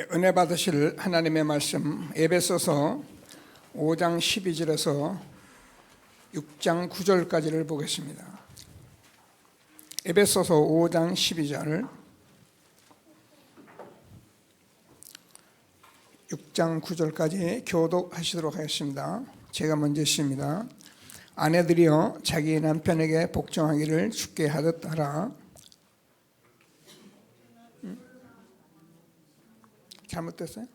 은혜 받으실 하나님의 말씀 에베소서 5장 12절에서 6장 9절까지를 보겠습니다. 에베소서 5장 12절 6장 9절까지 교독하시도록 하겠습니다. 제가 먼저 읽습니다. 아내들이여 자기 남편에게 복종하기를 주께 하듯 하라. 잘못됐어요?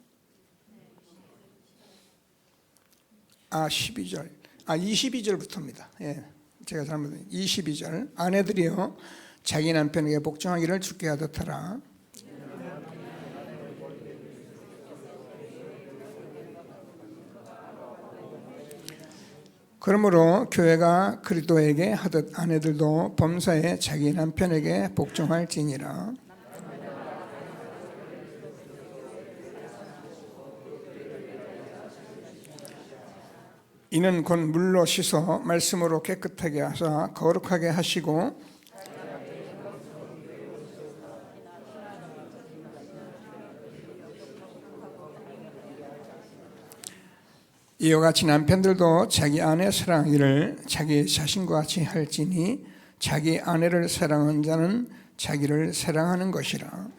12절. 22절부터입니다. 예, 제가 잘못했어요. 22절. 아내들이여 자기 남편에게 복종하기를 주께 하듯 하라. 그러므로 교회가 그리스도에게 하듯 아내들도 범사에 자기 남편에게 복종할지니라. 이는 곧 물로 씻어 말씀으로 깨끗하게 하사 거룩하게 하시고 이와 같이 남편들도 자기 아내 사랑하기를 자기 자신과 같이 할지니 자기 아내를 사랑하는 자는 자기를 사랑하는 것이라.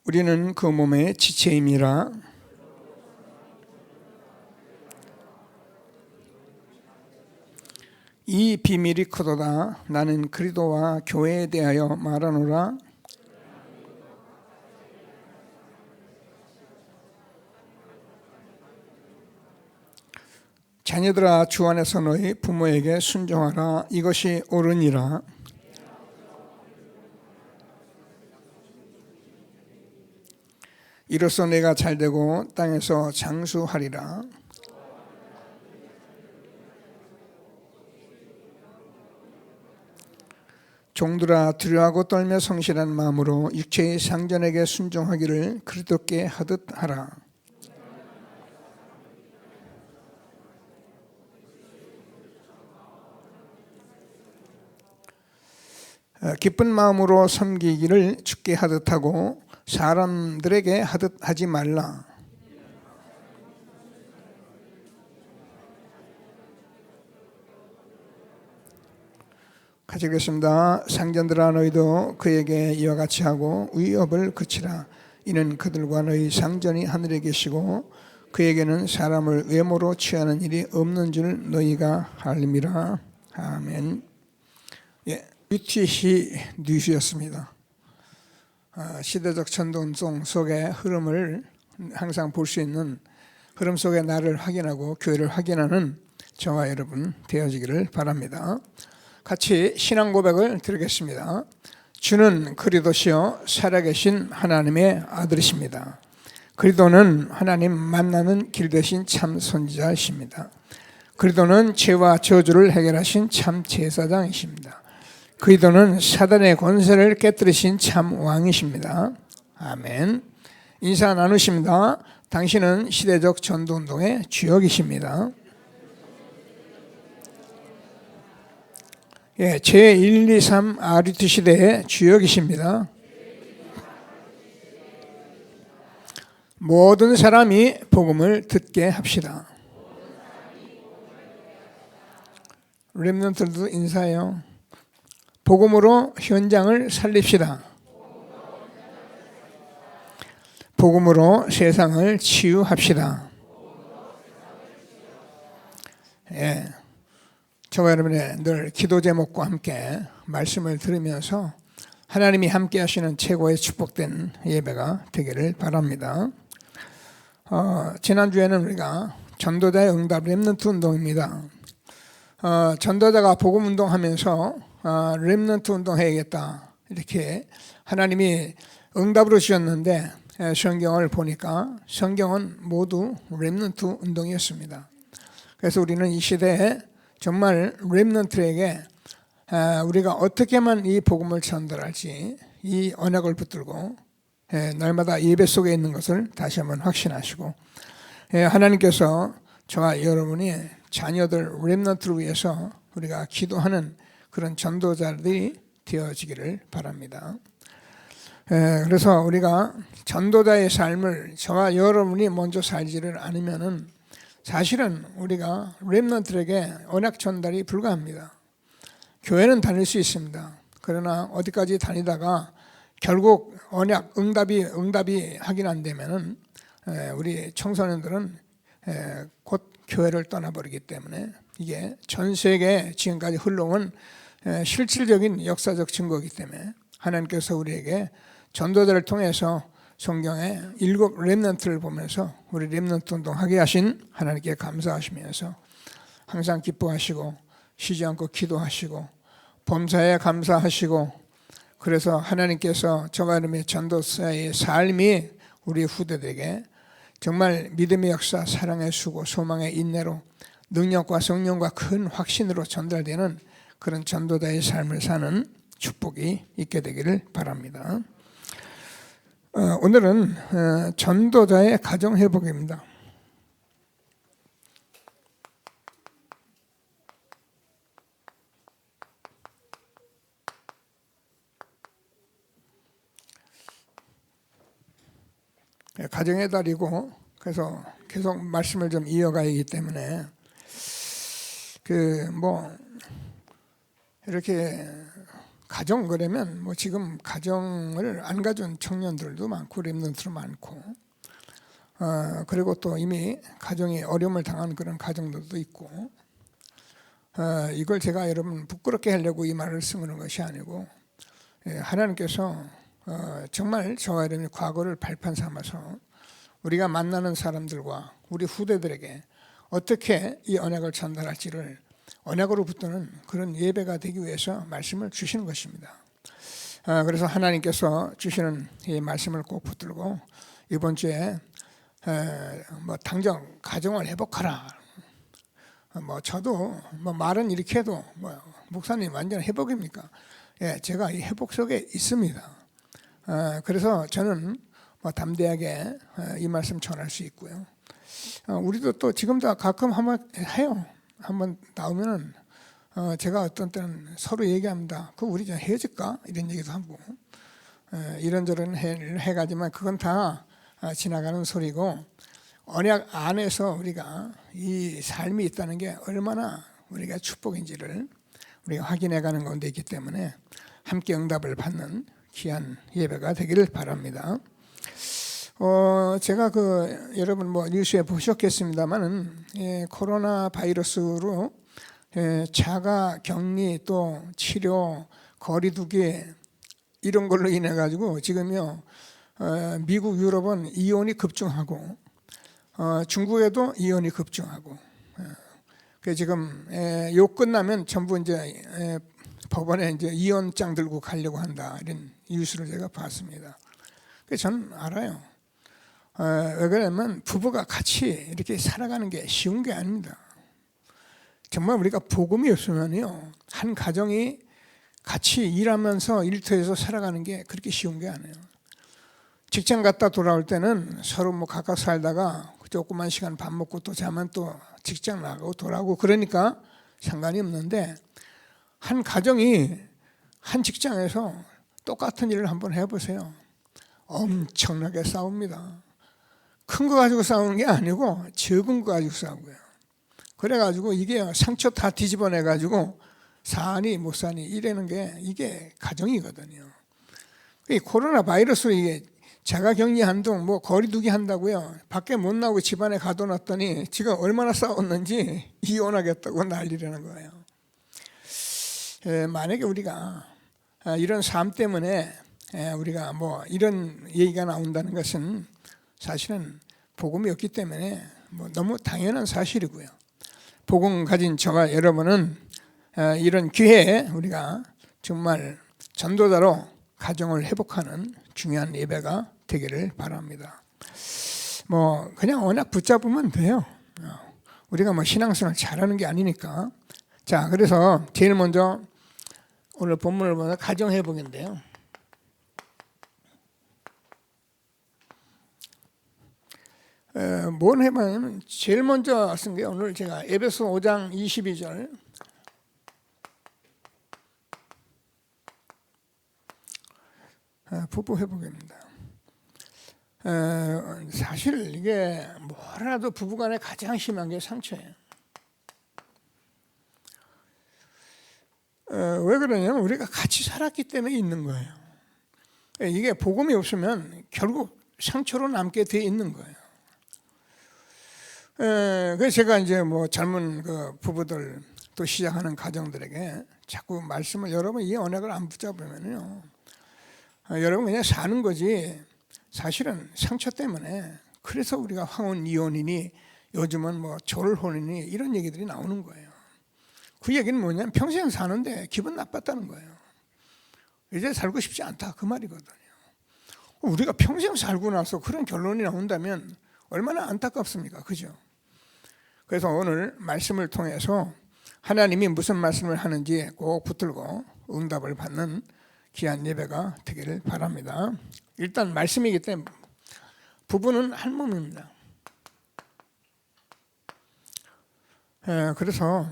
우리는 그 몸의 지체임이라. 이 비밀이 크도다. 나는 그리스도와 교회에 대하여 말하노라. 자녀들아 주 안에서 너희 부모에게 순종하라. 이것이 옳으니라. 이로써 내가 잘되고 땅에서 장수하리라. 종들아 두려워하고 떨며 성실한 마음으로 육체의 상전에게 순종하기를 그리스도께 하듯 하라. 기쁜 마음으로 섬기기를 주께 하듯 하고 사람들에게 하듯 하지 말라. 같이 읽겠습니다. 상전들아 너희도 그에게 이와 같이 하고 위협을 그치라. 이는 그들과 너희 상전이 하늘에 계시고 그에게는 사람을 외모로 취하는 일이 없는 줄 너희가 알림이라. 아멘. 예, BTC 뉴스였습니다. 시대적 전도운동 속의 흐름을 항상 볼 수 있는 흐름 속의 나를 확인하고 교회를 확인하는 저와 여러분 되어지기를 바랍니다. 같이 신앙 고백을 드리겠습니다. 주는 그리스도시요 살아계신 하나님의 아들이십니다. 그리스도는 하나님 만나는 길 되신 참 선지자이십니다. 그리스도는 죄와 저주를 해결하신 참 제사장이십니다. 그리스도는 사단의 권세를 깨뜨리신 참 왕이십니다. 아멘. 인사 나누십니다. 당신은 시대적 전도운동의 주역이십니다. 예, 제123 RUT 시대의 주역이십니다. 모든 사람이 복음을 듣게 합시다. 렘넌트들도 인사해요. 복음으로 현장을 살립시다. 복음으로 세상을 치유합시다. 예, 저와 여러분의 늘 기도 제목과 함께 말씀을 들으면서 하나님이 함께 하시는 최고의 축복된 예배가 되기를 바랍니다. 지난주에는 우리가 전도자의 응답 렘넌트 운동입니다. 전도자가 복음 운동하면서 렘넌트 운동해야겠다 이렇게 하나님이 응답으로 주셨는데 성경을 보니까 성경은 모두 렘넌트 운동이었습니다. 그래서 우리는 이 시대에 정말 렘넌트에게 우리가 어떻게만 이 복음을 전달할지 이 언약을 붙들고 날마다 예배 속에 있는 것을 다시 한번 확신하시고 하나님께서 저와 여러분이 자녀들 렘넌트를 위해서 우리가 기도하는 그런 전도자들이 되어지기를 바랍니다. 그래서 우리가 전도자의 삶을 저와 여러분이 먼저 살지를 않으면은 사실은 우리가 렘넌트들에게 언약 전달이 불가합니다. 교회는 다닐 수 있습니다. 그러나 어디까지 다니다가 결국 언약 응답이 확인 안 되면은 우리 청소년들은 곧 교회를 떠나버리기 때문에 이게 전 세계에 지금까지 흘러온 실질적인 역사적 증거이기 때문에 하나님께서 우리에게 전도자를 통해서 성경에 7 렘넌트를 보면서 우리 렘넌트 운동하게 하신 하나님께 감사하시면서 항상 기뻐하시고 쉬지 않고 기도하시고 범사에 감사하시고 그래서 하나님께서 저와 여러분의 전도자의 삶이 우리 후대들에게 정말 믿음의 역사, 사랑의 수고, 소망의 인내로 능력과 성령과 큰 확신으로 전달되는 그런 전도자의 삶을 사는 축복이 있게 되기를 바랍니다. 오늘은 전도자의 가정회복입니다. 가정의 달이고 그래서 계속 말씀을 좀 이어가야 하기 때문에 이렇게 가정 그러면 지금 가정을 안 가진 청년들도 많고 렘넌트도 많고 그리고 또 이미 가정이 어려움을 당한 그런 가정들도 있고 이걸 제가 여러분 부끄럽게 하려고 이 말을 쓰는 것이 아니고 하나님께서 정말 저와 여러분의 과거를 발판 삼아서 우리가 만나는 사람들과 우리 후대들에게 어떻게 이 언약을 전달할지를 언약으로 붙드는 그런 예배가 되기 위해서 말씀을 주시는 것입니다. 그래서 하나님께서 주시는 이 말씀을 꼭 붙들고 이번 주에 당장 가정을 회복하라. 저도 말은 이렇게 해도 목사님 완전 회복입니까? 제가 이 회복 속에 있습니다. 그래서 저는 담대하게 이 말씀 전할 수 있고요. 우리도 또 지금도 가끔 한번 해요. 한번 나오면은 제가 어떤 때는 서로 얘기합니다. 그 우리 좀 헤어질까? 이런 얘기도 하고 이런저런 해가지만 그건 다 지나가는 소리고 언약 안에서 우리가 이 삶이 있다는 게 얼마나 우리가 축복인지를 우리가 확인해가는 가운데 있기 때문에 함께 응답을 받는 귀한 예배가 되기를 바랍니다. 제가 여러분 뉴스에 보셨겠습니다만은 코로나 바이러스로 자가 격리 또 치료 거리두기 이런 걸로 인해 가지고 지금요 미국 유럽은 이혼이 급증하고 중국에도 이혼이 급증하고 지금 요 끝나면 전부 이제 법원에 이제 이혼장 들고 가려고 한다 이런 뉴스를 제가 봤습니다. 그래서 저는 알아요. 왜 그러냐면 부부가 같이 이렇게 살아가는 게 쉬운 게 아닙니다. 정말 우리가 복음이 없으면요 한 가정이 같이 일하면서 일터에서 살아가는 게 그렇게 쉬운 게 아니에요. 직장 갔다 돌아올 때는 서로 각각 살다가 조그만 시간 밥 먹고 또 자면 또 직장 나가고 돌아오고 그러니까 상관이 없는데 한 가정이 한 직장에서 똑같은 일을 한번 해보세요. 엄청나게 싸웁니다. 큰 거 가지고 싸우는 게 아니고 적은 거 가지고 싸우고요. 그래가지고 이게 상처 다 뒤집어내가지고 사니 못 사니 이러는 게 이게 가정이거든요. 이 코로나 바이러스로 이게 자가격리 한동 거리두기 한다고요. 밖에 못 나오고 집안에 가둬놨더니 지금 얼마나 싸웠는지 이혼하겠다고 난리라는 거예요. 만약에 우리가 이런 삶 때문에 우리가 이런 얘기가 나온다는 것은 사실은 복음이 없기 때문에 너무 당연한 사실이고요. 복음 가진 저와 여러분은 이런 기회에 우리가 정말 전도자로 가정을 회복하는 중요한 예배가 되기를 바랍니다. 그냥 언약 붙잡으면 돼요. 우리가 신앙생활 잘하는 게 아니니까. 자, 그래서 제일 먼저 오늘 본문을 보면 가정 회복인데요. 뭘 해보냐면 제일 먼저 쓴 게 오늘 제가 에베소 5장 22절 부부 회복입니다. 사실 이게 뭐라도 부부간에 가장 심한 게 상처예요. 왜 그러냐면 우리가 같이 살았기 때문에 있는 거예요. 이게 복음이 없으면 결국 상처로 남게 돼 있는 거예요. 그래서 제가 이제 뭐 젊은 그 부부들 또 시작하는 가정들에게 자꾸 말씀을, 여러분 이 언약을 안 붙잡으면요, 여러분 그냥 사는 거지. 사실은 상처 때문에 그래서 우리가 황혼 이혼이니 요즘은 뭐 졸혼이니 이런 얘기들이 나오는 거예요. 그 얘기는 뭐냐면 평생 사는데 기분 나빴다는 거예요. 이제 살고 싶지 않다 그 말이거든요. 우리가 평생 살고 나서 그런 결론이 나온다면 얼마나 안타깝습니까? 그죠? 그래서 오늘 말씀을 통해서 하나님이 무슨 말씀을 하는지 꼭 붙들고 응답을 받는 귀한 예배가 되기를 바랍니다. 일단 말씀이기 때문에 부부는 한 몸입니다. 그래서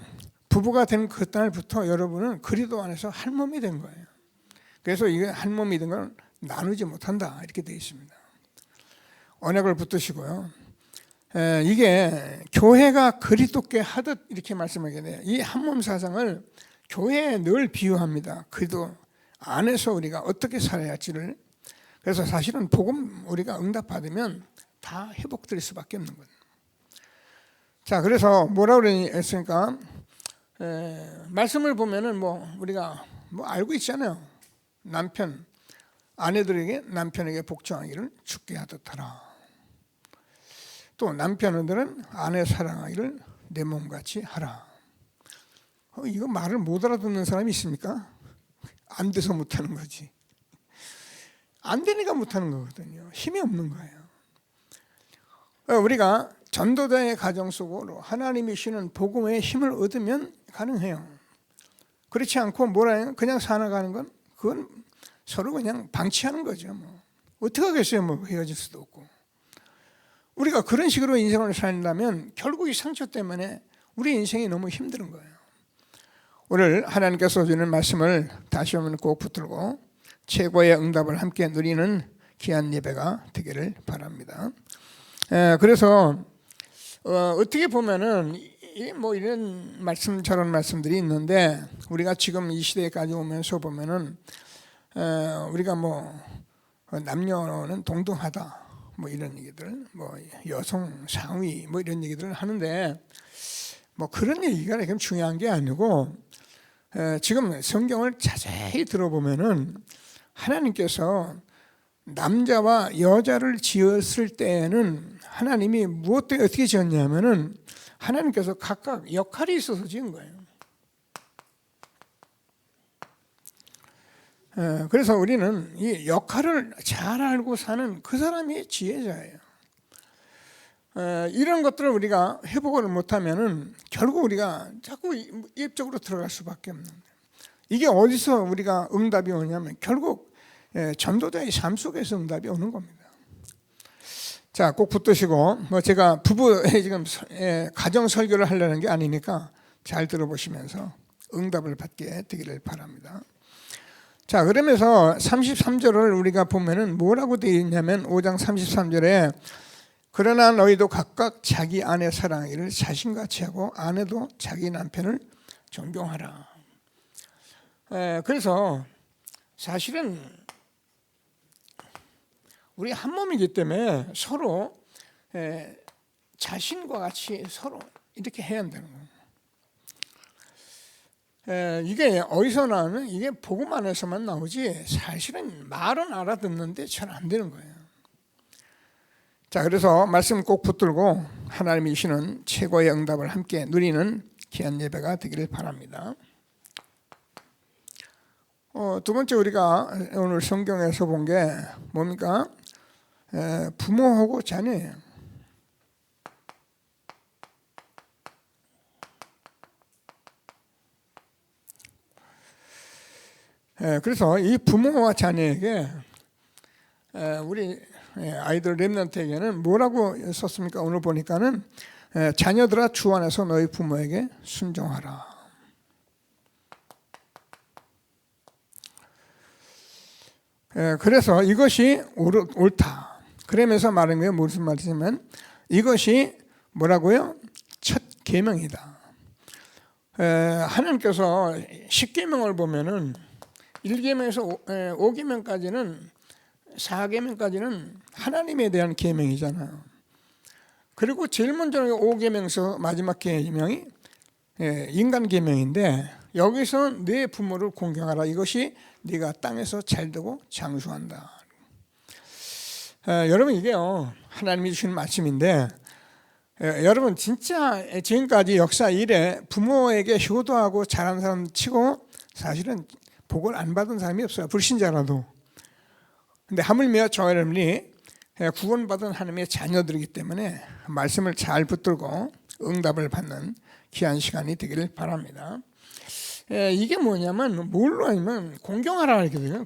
부부가 된 그날부터 여러분은 그리스도 안에서 한 몸이 된 거예요. 그래서 이게 한 몸이 된 건 나누지 못한다 이렇게 되어 있습니다. 언약을 붙드시고요. 이게 교회가 그리스도께 하듯 이렇게 말씀하게 돼요. 이 한 몸 사상을 교회에 늘 비유합니다. 그리스도 안에서 우리가 어떻게 살아야 할지를. 그래서 사실은 복음 우리가 응답받으면 다 회복될 수밖에 없는 거예요. 자, 그래서 뭐라고 했으니까 말씀을 보면은 뭐 우리가 뭐 알고 있잖아요. 남편 아내들에게 남편에게 복종하기를 주께 하듯 하라. 또 남편들은 아내 사랑하기를 내 몸같이 하라. 이거 말을 못 알아듣는 사람이 있습니까? 안 돼서 못하는 거지. 안 되니까 못하는 거거든요. 힘이 없는 거예요. 우리가 전도자의 가정 속으로 하나님이 주시는 복음의 힘을 얻으면 가능해요. 그렇지 않고 뭐라 해요? 그냥 살아가는 건 그건 서로 그냥 방치하는 거죠. 뭐. 어떻게 하겠어요? 뭐 헤어질 수도 없고. 우리가 그런 식으로 인생을 살려면 결국 이 상처 때문에 우리 인생이 너무 힘든 거예요. 오늘 하나님께서 주는 말씀을 다시 한번 꼭 붙들고 최고의 응답을 함께 누리는 귀한 예배가 되기를 바랍니다. 그래서 어떻게 보면은 뭐 이런 말씀 저런 말씀들이 있는데 우리가 지금 이 시대까지 오면서 보면은 우리가 뭐 남녀는 동등하다 뭐 이런 얘기들, 뭐 여성 상위 뭐 이런 얘기들을 하는데 뭐 그런 얘기가 지금 중요한 게 아니고 지금 성경을 자세히 들어보면은 하나님께서 남자와 여자를 지었을 때에는 하나님이 무엇 때문에 어떻게 지었냐면은 하나님께서 각각 역할이 있어서 지은 거예요. 그래서 우리는 이 역할을 잘 알고 사는 그 사람이 지혜자예요. 이런 것들을 우리가 회복을 못하면은 결국 우리가 자꾸 입적으로 들어갈 수밖에 없는 거예요. 이게 어디서 우리가 응답이 오냐면 결국 전도자의 삶 속에서 응답이 오는 겁니다. 자, 꼭 붙드시고 뭐 제가 부부의 지금 가정 설교를 하려는 게 아니니까 잘 들어보시면서 응답을 받게 되기를 바랍니다. 자, 그러면서 33절을 우리가 보면은 뭐라고 되어 있냐면 5장 33절에 그러나 너희도 각각 자기 아내 사랑하기를 자신같이 하고 아내도 자기 남편을 존경하라. 그래서 사실은 우리 한 몸이기 때문에 서로 자신과 같이 서로 이렇게 해야 한다는 거예요. 이게 어디서 나오면 이게 복음 안에서만 나오지 사실은 말은 알아듣는데 잘 안 되는 거예요. 자, 그래서 말씀 꼭 붙들고 하나님이 주시는 최고의 응답을 함께 누리는 귀한 예배가 되기를 바랍니다. 두 번째 우리가 오늘 성경에서 본 게 뭡니까? 부모하고 자녀예요. 그래서 이 부모와 자녀에게 우리 아이들 렘넌트에게는 뭐라고 썼습니까? 오늘 보니까는 자녀들아 주 안에서 너희 부모에게 순종하라. 그래서 이것이 옳다. 그러면서 말한 거예요. 무슨 말이냐면 이것이 뭐라고요? 첫 계명이다. 하나님께서 10계명을 보면은 1계명에서 5계명까지는 4계명까지는 하나님에 대한 계명이잖아요. 그리고 제일 먼저 5계명에서 마지막 계명이 인간 계명인데 여기서 네 부모를 공경하라. 이것이 네가 땅에서 잘되고 장수한다. 여러분 이게요 하나님이 주신 말씀인데 여러분 진짜 지금까지 역사 이래 부모에게 효도하고 잘한 사람 치고 사실은 복을 안 받은 사람이 없어요. 불신자라도. 근데 하물며 저 여러분이 구원받은 하나님의 자녀들이기 때문에 말씀을 잘 붙들고 응답을 받는 귀한 시간이 되기를 바랍니다. 이게 뭐냐면 뭘로 하면 공경하라 이렇게 돼요.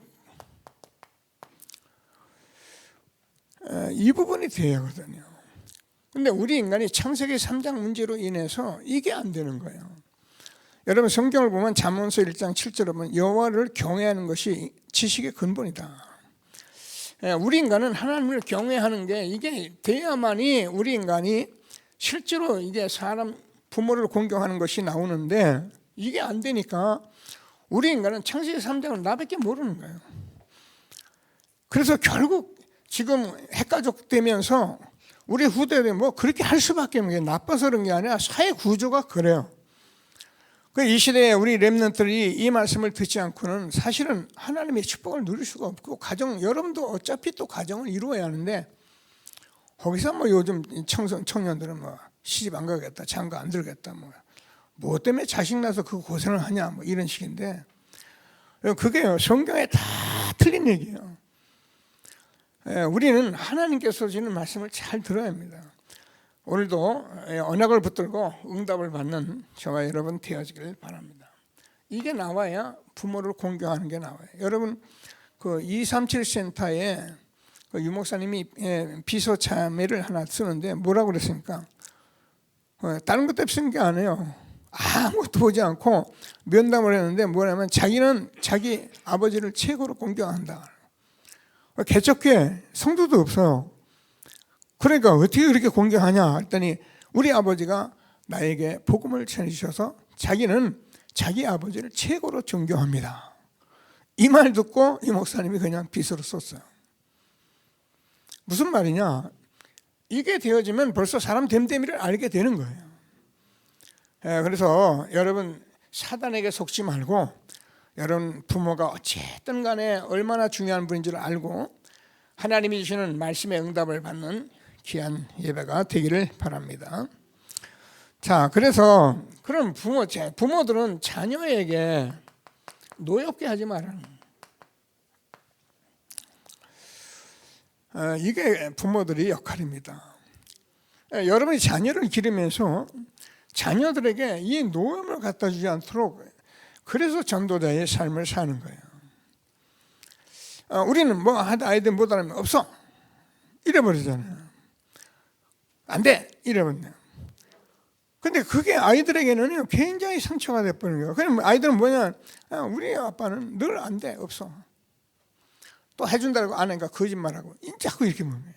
이 부분이 돼야 하거든요. 근데 우리 인간이 창세기 3장 문제로 인해서 이게 안 되는 거예요. 여러분 성경을 보면 잠언서 1장 7절에 보면 여호와를 경외하는 것이 지식의 근본이다. 우리 인간은 하나님을 경외하는 게 이게 돼야만이 우리 인간이 실제로 이게 사람 부모를 공경하는 것이 나오는데 이게 안 되니까 우리 인간은 창세기 3장을 나밖에 모르는 거예요. 그래서 결국 지금 핵가족 되면서 우리 후대들이 뭐 그렇게 할 수밖에 없는 게 나빠서 그런 게 아니라 사회 구조가 그래요. 이 시대에 우리 렘넌트들이 이 말씀을 듣지 않고는 사실은 하나님의 축복을 누릴 수가 없고 여러분도 어차피 또 가정을 이루어야 하는데 거기서 뭐 요즘 청년들은 뭐 시집 안 가겠다, 장가 안 들겠다, 뭐 때문에 자식 낳아서 그 고생을 하냐, 뭐 이런 식인데 그게요 성경에 다 틀린 얘기예요. 우리는 하나님께서 주시는 말씀을 잘 들어야 합니다. 오늘도 언약을 붙들고 응답을 받는 저와 여러분 되어지길 바랍니다. 이게 나와야 부모를 공경하는 게 나와요. 여러분 그 237 센터에 그 유목사님이 비서 참여를 하나 쓰는데 뭐라고 그랬습니까? 다른 것 때문에 쓴 게 아니에요. 아무것도 보지 않고 면담을 했는데 뭐냐면 자기는 자기 아버지를 최고로 공경한다. 개척교회 성도도 없어요. 그러니까 어떻게 그렇게 공경하냐 했더니 우리 아버지가 나에게 복음을 전해주셔서 자기는 자기 아버지를 최고로 존경합니다. 이 말 듣고 이 목사님이 그냥 비서로 썼어요. 무슨 말이냐? 이게 되어지면 벌써 사람 됨됨이를 알게 되는 거예요. 그래서 여러분 사단에게 속지 말고 여러분 부모가 어쨌든 간에 얼마나 중요한 분인지를 알고 하나님이 주시는 말씀의 응답을 받는 귀한 예배가 되기를 바랍니다. 자, 그래서 그럼 부모들은 자녀에게 노엽게 하지 말라는 이게 부모들의 역할입니다. 여러분이 자녀를 기르면서 자녀들에게 이 노염을 갖다 주지 않도록 그래서 전도자의 삶을 사는 거예요. 우리는 뭐 하다 아이들 못하면 없어 이래버리잖아요. 안 돼 이래버려요. 근데 그게 아이들에게는 굉장히 상처가 돼버리는 거예요. 그럼 아이들은 뭐냐? 우리 아빠는 늘 안 돼 없어. 또 해준다고 안 하니까 거짓말하고 자꾸 이렇게 뭡니다.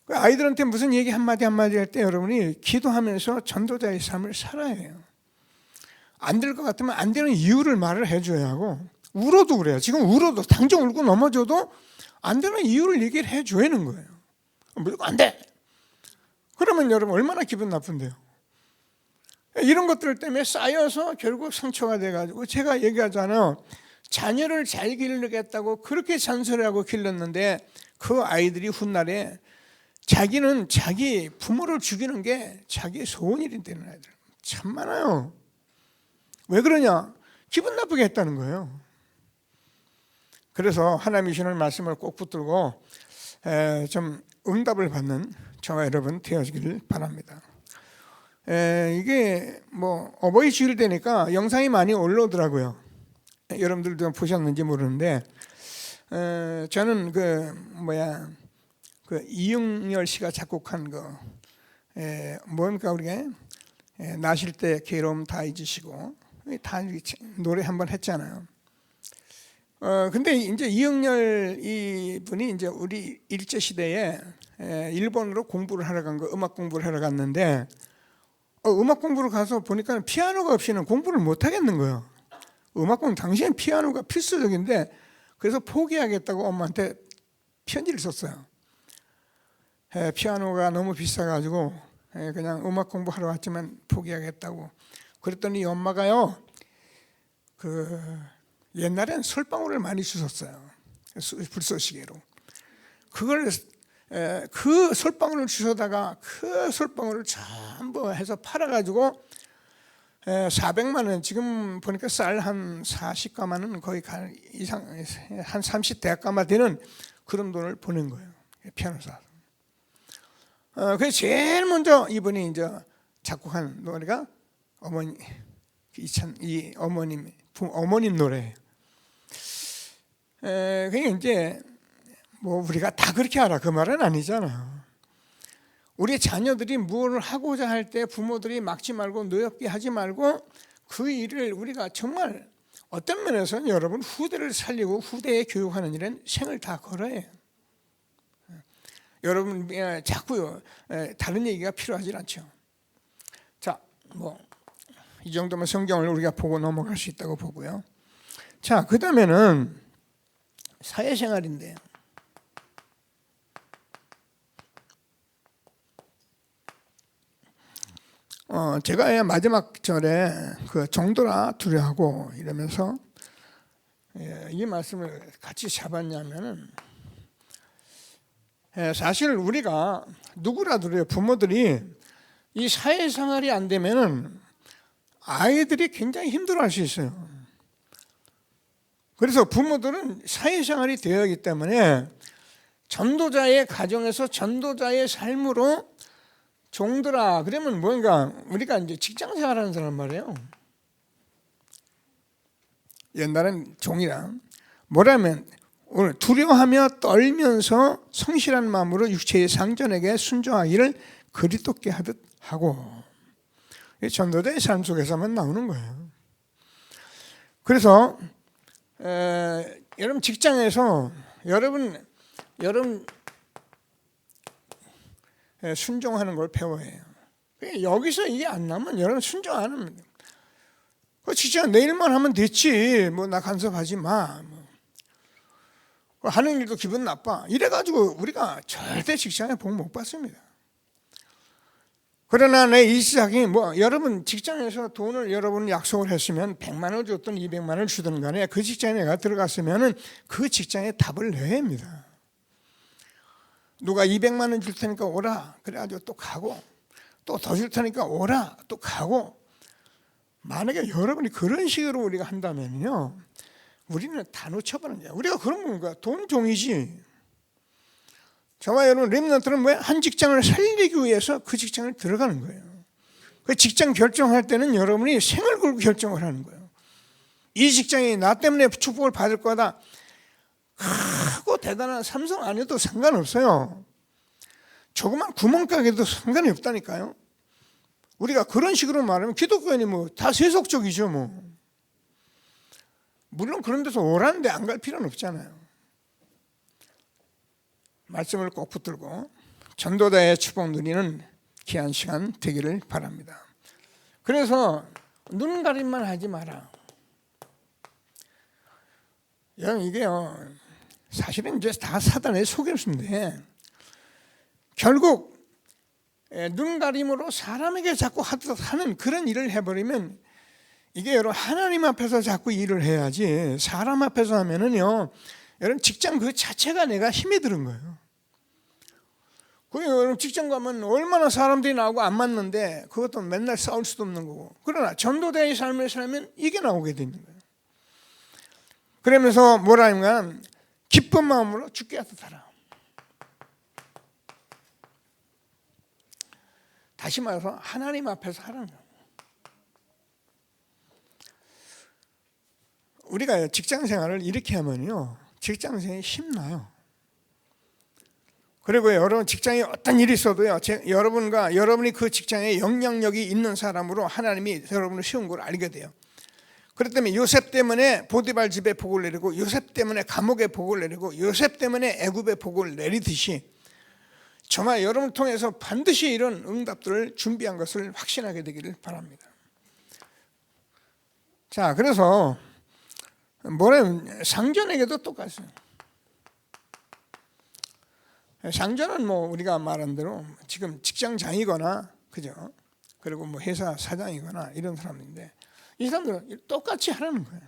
아이들한테 무슨 얘기 한마디 할 때 여러분이 기도하면서 전도자의 삶을 살아야 해요. 안 될 것 같으면 안 되는 이유를 말을 해줘야 하고 울어도 그래요. 지금 울어도 당장 울고 넘어져도 안 되는 이유를 얘기를 해줘야 하는 거예요. 무조건 안 돼. 그러면 여러분 얼마나 기분 나쁜데요. 이런 것들 때문에 쌓여서 결국 상처가 돼가지고 제가 얘기하잖아요. 자녀를 잘 기르겠다고 그렇게 잔소리하고 길렀는데 그 아이들이 훗날에 자기는 자기 부모를 죽이는 게 자기의 소원일이 되는 아이들 참 많아요. 왜 그러냐? 기분 나쁘게 했다는 거예요. 그래서 하나님이 주시는 말씀을 꼭 붙들고 좀 응답을 받는 저와 여러분 되어지기를 바랍니다. 이게 뭐 어버이 주일 되니까 영상이 많이 올라오더라고요. 여러분들도 보셨는지 모르는데 저는 그 이응열 씨가 작곡한 뭡니까 우리가 나실 때 괴로움 다 잊으시고 다 노래 한번 했잖아요. 근데 이제 이영렬 이분이 이제 우리 일제 시대에 일본으로 공부를 하러 간 거, 음악 공부를 하러 갔는데 음악 공부를 가서 보니까 피아노가 없이는 공부를 못 하겠는 거예요. 음악 공부 당시엔 피아노가 필수적인데 그래서 포기하겠다고 엄마한테 편지를 썼어요. 피아노가 너무 비싸가지고 그냥 음악 공부하러 왔지만 포기하겠다고. 그랬더니 엄마가요, 옛날엔 솔방울을 많이 주셨어요. 불쏘시개로. 그 솔방울을 주셔다가 그 솔방울을 전부 해서 팔아가지고 400만 원, 지금 보니까 쌀 한 40가만 원 거의 이상, 한 30대학가마 되는 그런 돈을 보낸 거예요. 피아노 사서. 그래서 제일 먼저 이분이 이제 작곡한 노래가 어머님 노래예요. 그게 이제 뭐 우리가 다 그렇게 알아, 그 말은 아니잖아요. 우리 자녀들이 무엇을 하고자 할 때 부모들이 막지 말고 노엽게 하지 말고 그 일을 우리가 정말 어떤 면에서는 여러분 후대를 살리고 후대에 교육하는 일은 생을 다 걸어야 해요. 여러분 자꾸 다른 얘기가 필요하지 않죠. 자, 뭐 이 정도면 성경을 우리가 보고 넘어갈 수 있다고 보고요. 자, 그 다음에는 사회생활인데요. 제가 마지막 절에 그 정도라 두려하고 이러면서 이 말씀을 같이 잡았냐면은 사실 우리가 누구라도요, 부모들이 이 사회생활이 안 되면은 아이들이 굉장히 힘들어할 수 있어요. 그래서 부모들은 사회생활이 되어야 하기 때문에 전도자의 가정에서 전도자의 삶으로 종들아, 그러면 뭔가 우리가 이제 직장 생활하는 사람 말이에요. 옛날엔 종이랑 뭐라면 오늘 두려워하며 떨면서 성실한 마음으로 육체의 상전에게 순종하기를 그리스도께 하듯 하고, 전도자의 삶 속에서만 나오는 거예요. 그래서 여러분 직장에서 여러분 순종하는 걸 배워야 해요. 여기서 이게 안 나면 여러분 순종 안 합니다. 그 직장 내일만 하면 됐지, 뭐 나 간섭하지 마, 뭐 하는 일도 기분 나빠, 이래가지고 우리가 절대 직장에 복 못 받습니다. 그러나 내 일시작이 뭐 여러분 직장에서 돈을 여러분 약속을 했으면 100만 원 줬든 200만 원을 주든 간에 그 직장에 내가 들어갔으면 그 직장에 답을 내야 합니다. 누가 200만 원 줄 테니까 오라 그래가지고 또 가고, 또 더 줄 테니까 오라 또 가고. 만약에 여러분이 그런 식으로 우리가 한다면요, 우리는 다 놓쳐버리는 거야. 우리가 그런 건가? 돈 종이지. 저와 여러분 렘넌트는 뭐야? 한 직장을 살리기 위해서 그 직장을 들어가는 거예요. 그 직장 결정할 때는 여러분이 생을 걸고 결정을 하는 거예요. 이 직장이 나 때문에 축복을 받을 거다. 크고 대단한 삼성 아니어도 상관없어요. 조그만 구멍가게도 상관이 없다니까요. 우리가 그런 식으로 말하면 기독교인이 뭐 다 세속적이죠 뭐. 물론 그런 데서 오라는데 안 갈 필요는 없잖아요. 말씀을 꼭 붙들고 전도자의 축복 누리는 귀한 시간 되기를 바랍니다. 그래서 눈 가림만 하지 마라. 이게요, 사실은 이제 다 사단의 속임수인데 결국 눈 가림으로 사람에게 자꾸 하는 그런 일을 해버리면 이게 여러분 하나님 앞에서 자꾸 일을 해야지, 사람 앞에서 하면은요, 여러분 직장 그 자체가 내가 힘이 드는 거예요. 여러분 직장 가면 얼마나 사람들이 나오고 안 맞는데 그것도 맨날 싸울 수도 없는 거고. 그러나 전도자의 삶을 살면 이게 나오게 되는 거예요. 그러면서 뭐라 하면 기쁜 마음으로 주께 와서 살아. 다시 말해서 하나님 앞에서 하라는 거예요. 우리가 직장 생활을 이렇게 하면요, 직장 생활이 힘나요. 그리고 여러분 직장에 어떤 일이 있어도요, 여러분이 그 직장에 영향력이 있는 사람으로 하나님이 여러분을 세운 걸 알게 돼요. 그렇기 때문에 요셉 때문에 보디발 집에 복을 내리고, 요셉 때문에 감옥에 복을 내리고, 요셉 때문에 애굽에 복을 내리듯이 정말 여러분을 통해서 반드시 이런 응답들을 준비한 것을 확신하게 되기를 바랍니다. 자, 그래서 뭐냐면 상전에게도 똑같아요. 상전은 뭐 우리가 말한 대로 지금 직장장이거나, 그죠? 그리고 뭐 회사 사장이거나 이런 사람인데, 이 사람들은 똑같이 하라는 거예요.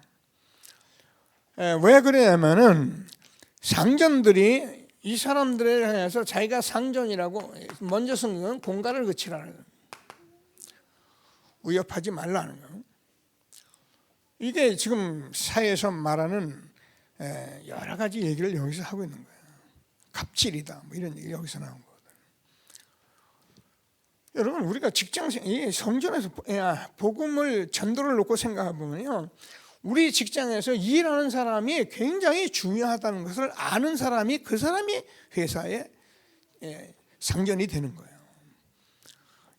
왜 그러냐면은 상전들이 이 사람들에 대해서 자기가 상전이라고 먼저 성경은 공갈을 그치라는 거예요. 위협하지 말라는 거예요. 이게 지금 사회에서 말하는 여러 가지 얘기를 여기서 하고 있는 거예요. 갑질이다, 뭐 이런 얘기 여기서 나온 거거든요. 여러분, 우리가 직장생, 이 성전에서 복음을 전도를 놓고 생각해 보면요, 우리 직장에서 일하는 사람이 굉장히 중요하다는 것을 아는 사람이, 그 사람이 회사의 상전이 되는 거예요.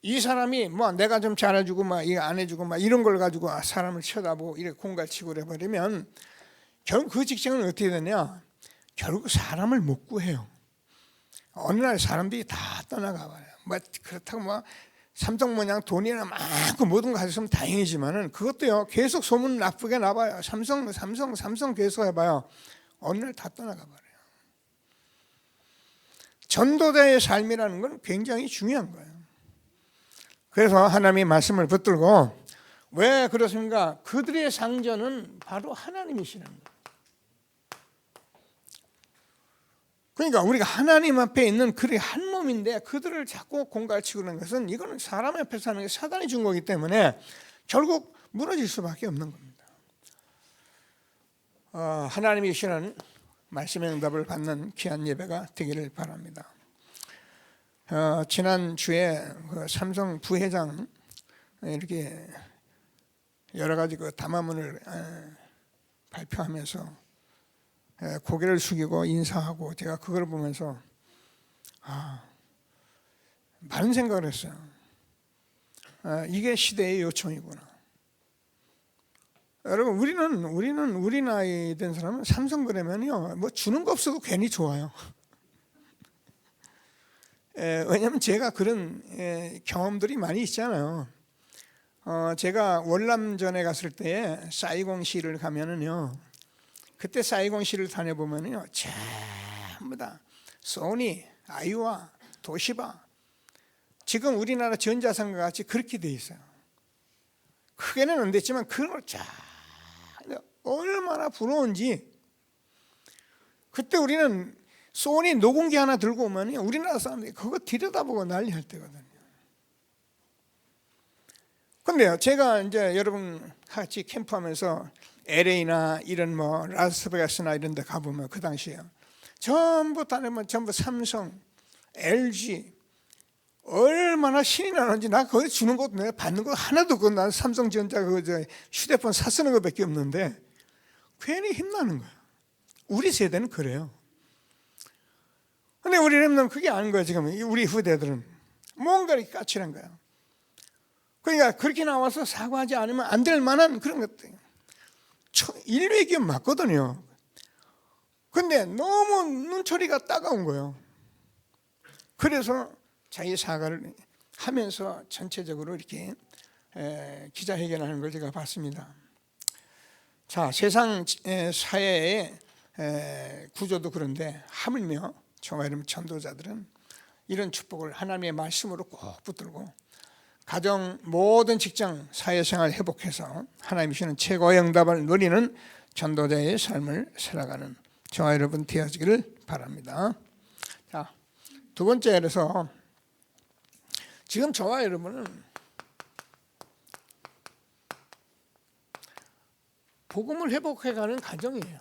이 사람이 뭐 내가 좀 잘해주고 막 이거 안 해주고 막 이런 걸 가지고 사람을 쳐다보고 이렇게 공갈치고 해버리면 결국 그 직장은 어떻게 되냐? 결국 사람을 못 구해요. 어느 날 사람들이 다 떠나가 봐요. 뭐 그렇다고 뭐 삼성 모양 돈이나 많고 모든 거 가졌으면 다행이지만은 그것도요, 계속 소문 나쁘게 나봐요. 삼성 계속 해봐요. 어느 날 다 떠나가 버려요. 전도자의 삶이라는 건 굉장히 중요한 거예요. 그래서 하나님의 말씀을 붙들고, 왜 그렇습니까? 그들의 상전은 바로 하나님이시라는 거예요. 그러니까 우리가 하나님 앞에 있는 그들이 한 몸인데 그들을 자꾸 공갈치고 그러는 것은, 이거는 사람 앞에서 하는 게 사단이 준 거기 때문에 결국 무너질 수밖에 없는 겁니다. 하나님이 주시는 말씀의 응답을 받는 귀한 예배가 되기를 바랍니다. 지난주에 그 삼성 부회장 이렇게 여러 가지 그 담화문을 발표하면서 고개를 숙이고 인사하고, 제가 그걸 보면서 많은 생각을 했어요. 이게 시대의 요청이구나. 여러분, 우리는 우리 나이 된 사람은 삼성 그러면요, 뭐 주는 거 없어도 괜히 좋아요. 왜냐하면 제가 그런 경험들이 많이 있잖아요. 제가 월남전에 갔을 때 사이공시를 가면은요, 그때 사이공시를 다녀보면요, 전부 다 소니, 아이와, 도시바, 지금 우리나라 전자상과 같이 그렇게 돼 있어요. 크게는 안 됐지만 그걸 쫙, 얼마나 부러운지. 그때 우리는 소니 녹음기 하나 들고 오면 우리나라 사람들이 그거 들여다보고 난리할 때거든요. 근데요, 제가 이제 여러분 같이 캠프하면서 LA나 이런 뭐 라스베가스나 이런 데 가보면 그 당시에 전부 다니면 전부 삼성, LG, 얼마나 신이 나는지. 나 거기 주는 것도 내가 받는 거 하나도 없고, 난 삼성전자 그 휴대폰 사 쓰는 것밖에 없는데 괜히 힘나는 거야. 우리 세대는 그래요. 근데 우리는 그게 아닌 거야. 지금 우리 후대들은 뭔가 이렇게 까칠한 거야. 그러니까 그렇게 나와서 사과하지 않으면 안 될 만한 그런 것들, 인류의 기업 맞거든요. 근데 너무 눈초리가 따가운 거예요. 그래서 자기 사과를 하면서 전체적으로 이렇게 기자회견하는 걸 제가 봤습니다. 자, 세상 사회의 구조도 그런데 하물며 저와 여러분 전도자들은 이런 축복을 하나님의 말씀으로 꼭 붙들고, 가정, 모든 직장, 사회생활 회복해서 하나님이 주시는 최고의 응답을 누리는 전도자의 삶을 살아가는 저와 여러분 되어지기를 바랍니다. 자, 두 번째, 그래서 지금 저와 여러분은 복음을 회복해가는 과정이에요.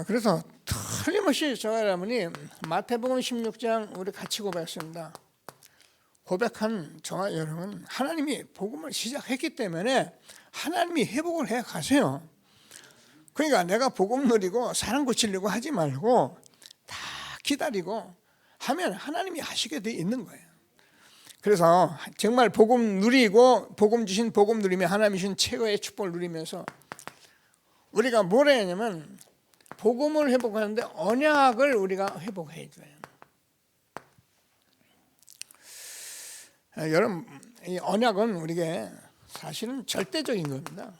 그래서 틀림없이 저와 여러분이 마태복음 16장 우리 같이 고백했습니다. 고백한 저와 여러분, 하나님이 복음을 시작했기 때문에 하나님이 회복을 해 가세요. 그러니까 내가 복음 누리고 사람 고치려고 하지 말고 다 기다리고 하면 하나님이 하시게 돼 있는 거예요. 그래서 정말 복음 누리고 복음 주신 복음 누리며 하나님 주신 최고의 축복을 누리면서 우리가 뭘 해야 하냐면 복음을 회복하는데 언약을 우리가 회복해야 돼요. 여러분, 이 언약은 우리에게 사실은 절대적인 겁니다.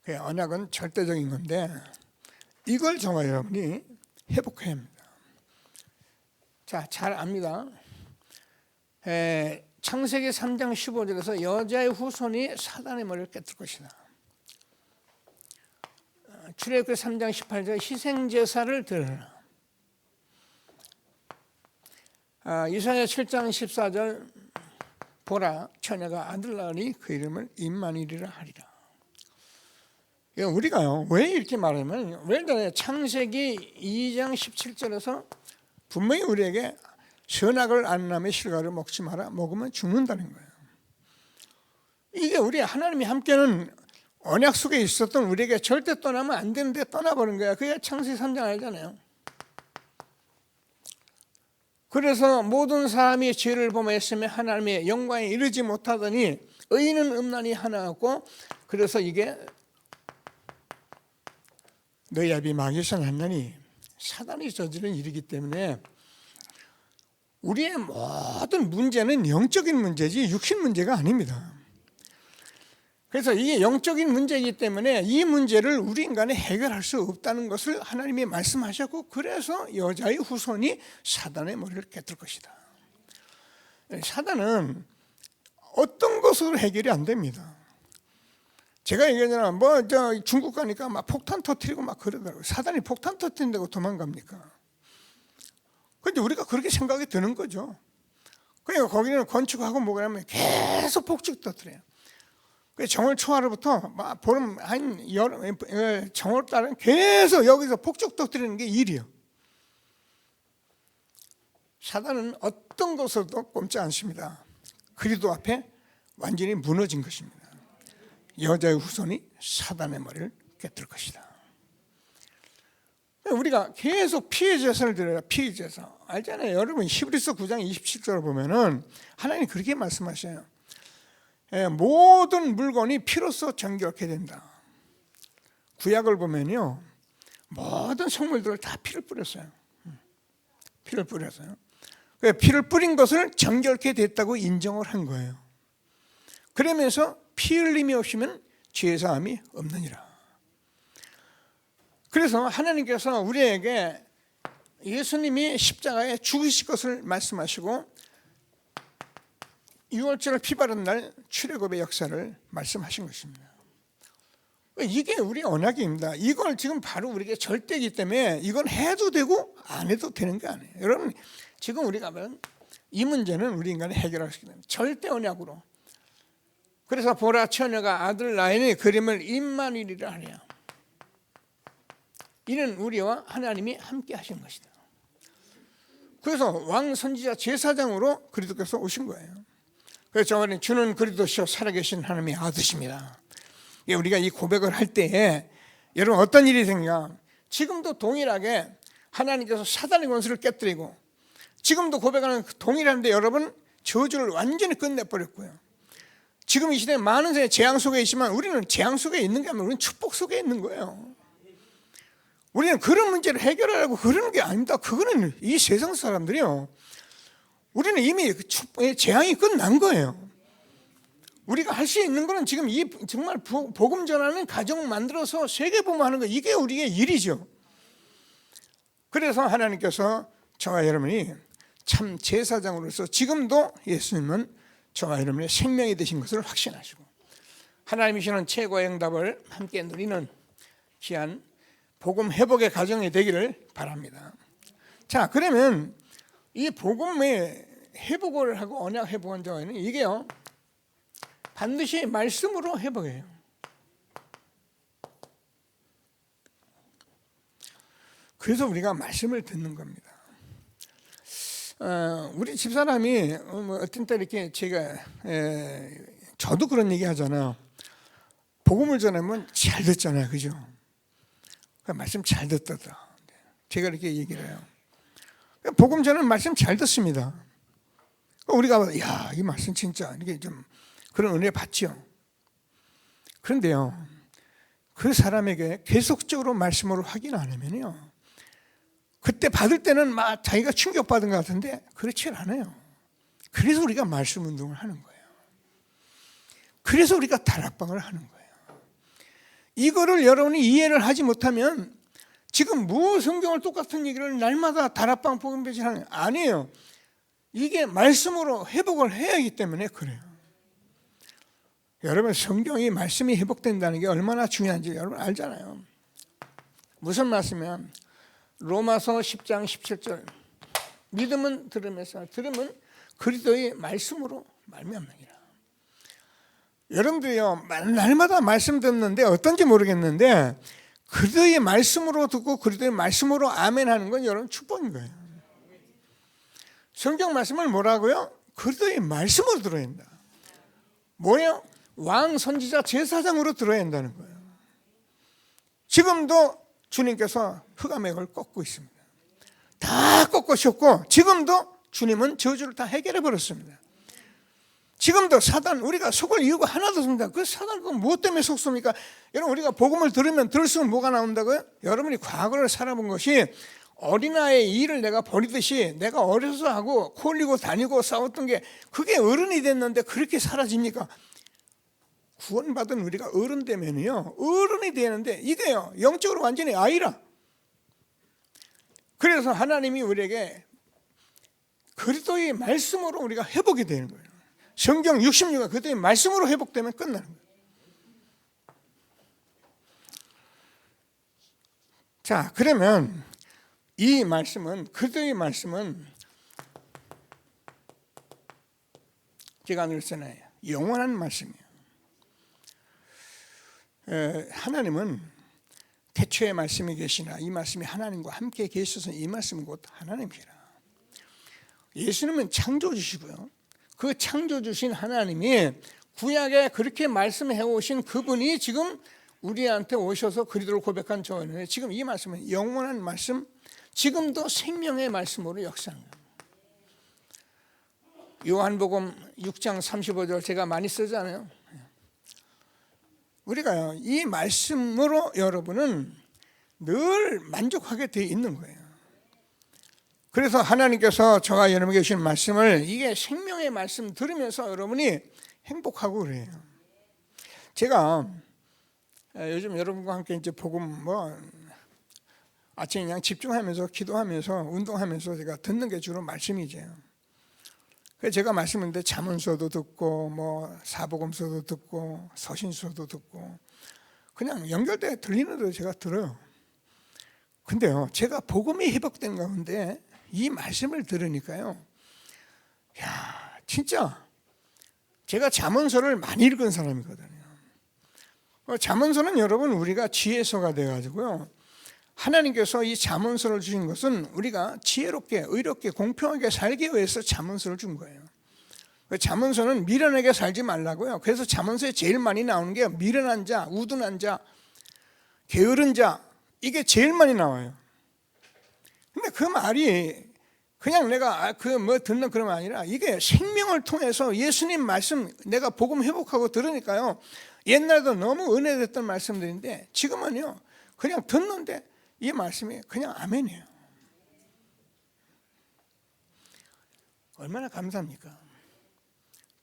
그 언약은 절대적인 건데 이걸 정말 여러분이 회복해야 합니다. 자, 잘 압니다. 창세기 3장 15절에서 여자의 후손이 사단의 머리를 깨뜨릴 것이다. 출애굽기 3장 18절 희생제사를 드려라. 이사야 7장 14절 보라 처녀가 아들 낳으니 그 이름을 임마누엘이라 하리라. 우리가요 왜 이렇게 말하면 왜 창세기 2장 17절에서 분명히 우리에게 선악을 아는 남의 실과를 먹지 마라. 먹으면 죽는다는 거예요. 이게 우리 하나님이 함께는 언약 속에 있었던 우리에게 절대 떠나면 안 되는데 떠나버린 거야. 그게 창세기 3장 알잖아요. 그래서 모든 사람이 죄를 범했으며 하나님의 영광에 이르지 못하더니 의인은 음란이 하나 없고 그래서 이게 너희 아비 마귀에서 났나니 사단이 저지른 일이기 때문에 우리의 모든 문제는 영적인 문제지 육신 문제가 아닙니다. 그래서 이게 영적인 문제이기 때문에 이 문제를 우리 인간이 해결할 수 없다는 것을 하나님이 말씀하셨고 그래서 여자의 후손이 사단의 머리를 깨뜨릴 것이다. 사단은 어떤 것으로 해결이 안 됩니다. 제가 얘기하잖아. 중국 가니까 막 폭탄 터뜨리고 막 그러더라고요. 사단이 폭탄 터뜨린다고 도망갑니까? 그런데 우리가 그렇게 생각이 드는 거죠. 그러니까 거기는 건축하고 뭐가 하면 계속 폭죽 터뜨려요. 정월 초하루부터 막 보름 한 여름 정월 달은 계속 여기서 폭죽 터뜨리는 게 일이에요. 사단은 어떤 것으로도 꼼짝 않습니다. 그리스도 앞에 완전히 무너진 것입니다. 여자의 후손이 사단의 머리를 깨뜨릴 것이다. 우리가 계속 피해 제사를 드려라. 피해 제사 알잖아요. 여러분 히브리서 9장 27절을 보면은 하나님 그렇게 말씀하셔요. 모든 물건이 피로써 정결케 된다. 구약을 보면요 모든 성물들을 다 피를 뿌렸어요. 피를 뿌렸어요. 피를 뿌린 것을 정결케 됐다고 인정을 한 거예요. 그러면서 피 흘림이 없으면 죄사함이 없느니라. 그래서 하나님께서 우리에게 예수님이 십자가에 죽으실 것을 말씀하시고 6월절 피 바른 날 출애굽의 역사를 말씀하신 것입니다. 이게 우리 언약입니다. 이걸 지금 바로 우리에게 절대이기 때문에 이건 해도 되고 안 해도 되는 게 아니에요. 여러분 지금 우리가 보면 이 문제는 우리 인간이 해결할 수 있는 절대 언약으로. 그래서 보라 처녀가 아들 낳으니 그림을 임마누엘이라 하랴. 이는 우리와 하나님이 함께 하신 것이다. 그래서 왕 선지자 제사장으로 그리스도께서 오신 거예요. 그래서 저는 주는 그리스도시요 살아계신 하나님의 아드십니다. 우리가 이 고백을 할 때에 여러분 어떤 일이 생겨? 지금도 동일하게 하나님께서 사단의 권세를 깨뜨리고 지금도 고백하는 동일한데 여러분 저주를 완전히 끝내버렸고요. 지금 이 시대에 많은 사람이 재앙 속에 있지만 우리는 재앙 속에 있는 게 아니라 우리는 축복 속에 있는 거예요. 우리는 그런 문제를 해결하려고 그러는 게 아닙니다. 그거는 이 세상 사람들이요. 우리는 이미 재앙이 끝난 거예요. 우리가 할 수 있는 거는 지금 이 정말 복음 전하는 가정 만들어서 세계복음하는 거 이게 우리의 일이죠. 그래서 하나님께서 저와 여러분이 참 제사장으로서 지금도 예수님은 저와 여러분의 생명이 되신 것을 확신하시고 하나님이 주시는 최고의 응답을 함께 누리는 귀한 복음 회복의 가정이 되기를 바랍니다. 자, 그러면 이 복음의 회복을 하고 언약 회복한 자는 이게요 반드시 말씀으로 회복해요. 그래서 우리가 말씀을 듣는 겁니다. 우리 집사람이 어떤 때 이렇게 저도 그런 얘기 하잖아요. 복음을 전하면 잘 듣잖아요, 그죠? 말씀 잘 듣더라. 제가 이렇게 얘기를 해요. 복음 전하는 말씀 잘 듣습니다. 우리가 야, 이 말씀 진짜 이게 좀 그런 은혜 받죠. 그런데요, 그 사람에게 계속적으로 말씀으로 확인 안 하면요, 그때 받을 때는 막 자기가 충격받은 것 같은데 그렇지 않아요. 그래서 우리가 말씀 운동을 하는 거예요. 그래서 우리가 다락방을 하는 거예요. 이거를 여러분이 이해를 하지 못하면 지금 뭐 성경을 똑같은 얘기를 날마다 다락방 복음 배신하는 아니에요. 이게 말씀으로 회복을 해야 하기 때문에 그래요. 여러분, 성경이 말씀이 회복된다는 게 얼마나 중요한지 여러분 알잖아요. 무슨 말씀이면 로마서 10장 17절 믿음은 들음에서 들음은 그리스도의 말씀으로 말미암느니라. 여러분들이요, 날마다 말씀 듣는데 어떤지 모르겠는데 그리스도의 말씀으로 듣고 그리스도의 말씀으로 아멘하는 건 여러분 축복인 거예요. 성경 말씀을 뭐라고요? 그리스도의 말씀으로 들어야 한다. 뭐예요? 왕, 선지자, 제사장으로 들어야 한다는 거예요. 지금도 주님께서 흑암액을 꺾고 있습니다. 다 꺾으셨고 지금도 주님은 저주를 다 해결해 버렸습니다. 지금도 사단, 우리가 속을 이유가 하나도 없습니다. 그 사단 그 무엇 때문에 속습니까? 여러분, 우리가 복음을 들으면 들을수록 뭐가 나온다고요? 여러분이 과거를 살아본 것이 어린아이의 일을 내가 버리듯이 내가 어려서 하고 코 흘리고 다니고 싸웠던 게 그게 어른이 됐는데 그렇게 사라집니까? 구원받은 우리가 어른 되면요, 어른이 되는데 이게요, 영적으로 완전히 아이라. 그래서 하나님이 우리에게 그리스도의 말씀으로 우리가 회복이 되는 거예요. 성경 66가 그리스도의 말씀으로 회복되면 끝나는 거예요. 자, 그러면 이 말씀은, 그리스도의 말씀은 제가 늘 쓰나요? 영원한 말씀이에요. 하나님은 태초에 말씀이 계시나 이 말씀이 하나님과 함께 계셔서 이 말씀은 곧 하나님이시라. 예수님은 창조주시고요, 그 창조주신 하나님이 구약에 그렇게 말씀해 오신 그분이 지금 우리한테 오셔서 그리스도를 고백한 저는 지금 이 말씀은 영원한 말씀, 지금도 생명의 말씀으로 역사하는 거예요. 요한복음 6장 35절 제가 많이 쓰잖아요. 우리가 이 말씀으로 여러분은 늘 만족하게 되어 있는 거예요. 그래서 하나님께서 저와 여러분에게 주신 말씀을, 이게 생명의 말씀 들으면서 여러분이 행복하고 그래요. 제가 요즘 여러분과 함께 이제 복음 아침에 그냥 집중하면서 기도하면서 운동하면서 제가 듣는 게 주로 말씀이죠. 그래서 제가 말씀인데 잠언서도 듣고 사복음서도 듣고 서신서도 듣고 그냥 연결돼 들리는 대로 제가 들어요. 근데요, 제가 복음이 회복된 가운데 이 말씀을 들으니까요, 야, 진짜 제가 잠언서를 많이 읽은 사람이거든요. 잠언서는 여러분 우리가 지혜서가 돼가지고요, 하나님께서 이 잠언서를 주신 것은 우리가 지혜롭게 의롭게 공평하게 살기 위해서 잠언서를 준 거예요. 잠언서는 미련하게 살지 말라고요. 그래서 잠언서에 제일 많이 나오는 게 미련한 자, 우둔한 자, 게으른 자, 이게 제일 많이 나와요. 근데 그 말이 그냥 내가 듣는 그런 게 아니라 이게 생명을 통해서 예수님 말씀 내가 복음 회복하고 들으니까요, 옛날에도 너무 은혜됐던 말씀들인데 지금은요 그냥 듣는데 이 말씀이 그냥 아멘이에요. 얼마나 감사합니까?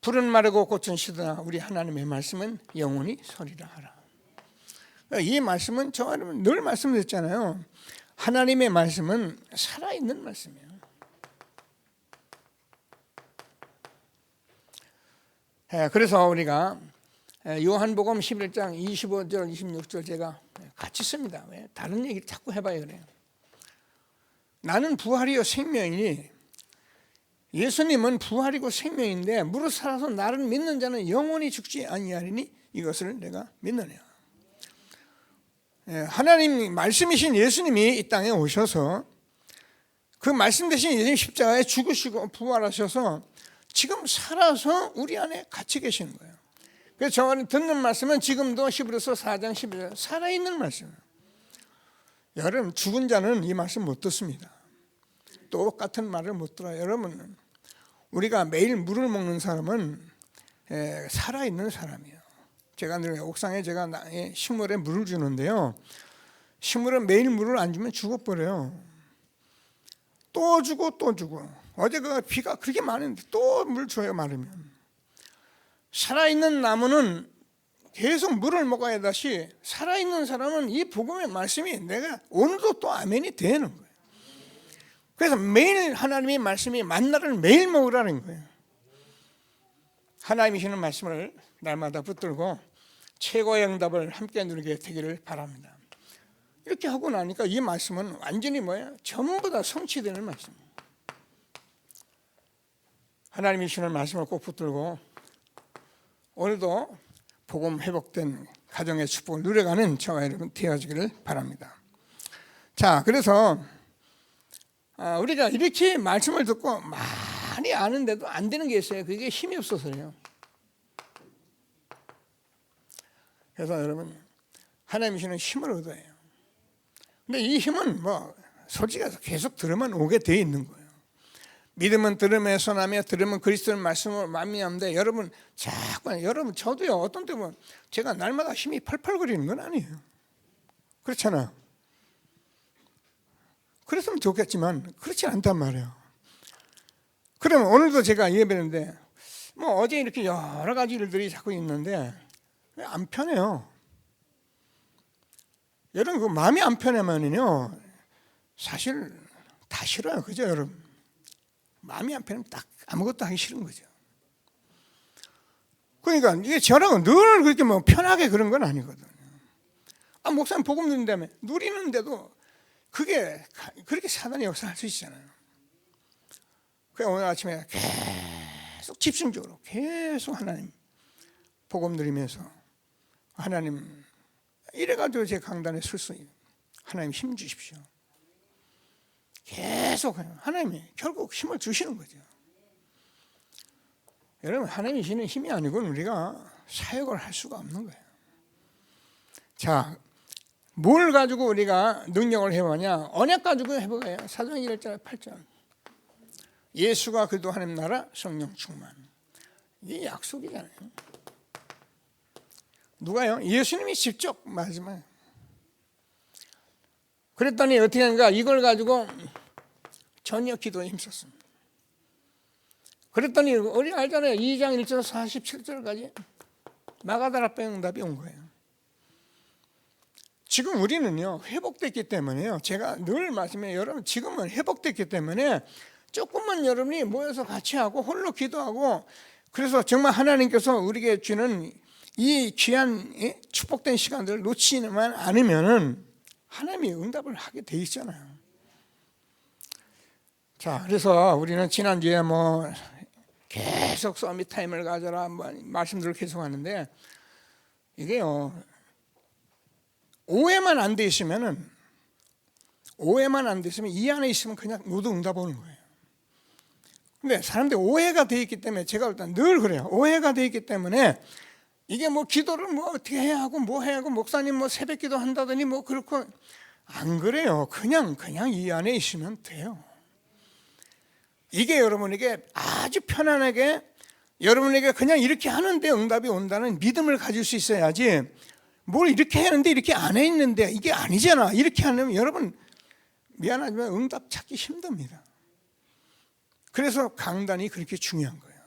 풀은 마르고 꽃은 시드나 우리 하나님의 말씀은 영원히 서리라 하라. 이 말씀은 저는 늘 말씀드렸잖아요. 하나님의 말씀은 살아있는 말씀이에요. 그래서 우리가 요한복음 11장 25절 26절 제가 같이 씁니다. 왜? 다른 얘기를 자꾸 해봐야 그래요. 나는 부활이요 생명이니, 예수님은 부활이고 생명인데 무릇 살아서 나를 믿는 자는 영원히 죽지 아니하리니 이것을 내가 믿느냐. 하나님 말씀이신 예수님이 이 땅에 오셔서 그 말씀 대신 예수님 십자가에 죽으시고 부활하셔서 지금 살아서 우리 안에 같이 계시는 거예요. 그래서 저는 듣는 말씀은 지금도 히브리서 4장 11절 살아있는 말씀이에요. 여러분, 죽은 자는 이 말씀 못 듣습니다. 똑같은 말을 못 들어요. 여러분, 우리가 매일 물을 먹는 사람은 살아있는 사람이에요. 제가 늘 옥상에 제가 식물에 물을 주는데요, 식물은 매일 물을 안 주면 죽어버려요. 또 주고 또 주고. 어제 그 비가 그렇게 많은데 또 물 줘요, 마르면. 살아있는 나무는 계속 물을 먹어야 다시, 살아있는 사람은 이 복음의 말씀이 내가 오늘도 또 아멘이 되는 거예요. 그래서 매일 하나님의 말씀이 만나를 매일 먹으라는 거예요. 하나님이 주는 말씀을 날마다 붙들고 최고의 응답을 함께 누리게 되기를 바랍니다. 이렇게 하고 나니까 이 말씀은 완전히 전부 다 성취되는 말씀입니다. 하나님이 주는 말씀을 꼭 붙들고 오늘도 복음 회복된 가정의 축복을 누려가는 저와 여러분 되어지기를 바랍니다. 자, 그래서 우리가 이렇게 말씀을 듣고 많이 아는데도 안 되는 게 있어요. 그게 힘이 없어서요. 그래서 여러분, 하나님이 주는 힘을 얻어야 해요. 근데 이 힘은 솔직히 계속 들으면 오게 돼 있는 거예요. 믿음은 들음에서 나며 들으면 그리스도의 말씀을 만미하는데, 여러분 자꾸 여러분 저도요, 어떤 때 보면 제가 날마다 힘이 펄펄거리는 건 아니에요. 그렇잖아요. 그랬으면 좋겠지만 그렇지 않단 말이에요. 그러면 오늘도 제가 예배했는데 어제 이렇게 여러 가지 일들이 자꾸 있는데 왜 안 편해요? 여러분 그 마음이 안 편하면요 사실 다 싫어요. 그죠 여러분? 마음이 안 편하면 딱 아무것도 하기 싫은 거죠. 그러니까 이게 저랑은 늘 그렇게 편하게 그런 건 아니거든요. 목사님 복음 듣는다며 누리는데도 그게 그렇게 사단이 역사할 수 있잖아요. 그래서 오늘 아침에 계속 집중적으로 계속 하나님 복음 누리면서, 하나님 이래가지고 제 강단에 설 수 있는 하나님 힘 주십시오. 계속 하나님이 결국 힘을 주시는 거죠. 여러분, 하나님이 주시는 힘이 아니고는 우리가 사역을 할 수가 없는 거예요. 자, 뭘 가지고 우리가 능력을 해보냐? 언약 가지고 해보게요. 사도행 1장 8절. 예수가 그도 하나님 나라 성령 충만. 이게 약속이잖아요. 누가요? 예수님이 직접 마지막에. 그랬더니 어떻게 하는가? 이걸 가지고 저녁 기도에 힘썼습니다. 그랬더니 우리 알잖아요. 2장 1절 47절까지 마가다라 배 응답이 온 거예요. 지금 우리는요 회복됐기 때문에요, 제가 늘 말씀해요. 여러분 지금은 회복됐기 때문에 조금만 여러분이 모여서 같이 하고 홀로 기도하고, 그래서 정말 하나님께서 우리에게 주는 이 귀한 축복된 시간들을 놓치지만 않으면은 하나님이 응답을 하게 돼 있잖아요. 자, 그래서 우리는 지난주에 계속 서밋 타임을 가져라 말씀들을 계속 하는데, 이게요 오해만 안 돼 있으면 이 안에 있으면 그냥 모두 응답 오는 거예요. 근데 사람들이 오해가 돼 있기 때문에, 제가 일단 늘 그래요. 오해가 돼 있기 때문에 이게 기도를 어떻게 해야 하고 해야 하고, 목사님 새벽 기도 한다더니 그렇고, 안 그래요. 그냥 이 안에 있으면 돼요. 이게 여러분에게 아주 편안하게, 여러분에게 그냥 이렇게 하는데 응답이 온다는 믿음을 가질 수 있어야지, 뭘 이렇게 하는데 이렇게 안 해 있는데 이게 아니잖아, 이렇게 하면 여러분 미안하지만 응답 찾기 힘듭니다. 그래서 강단이 그렇게 중요한 거예요.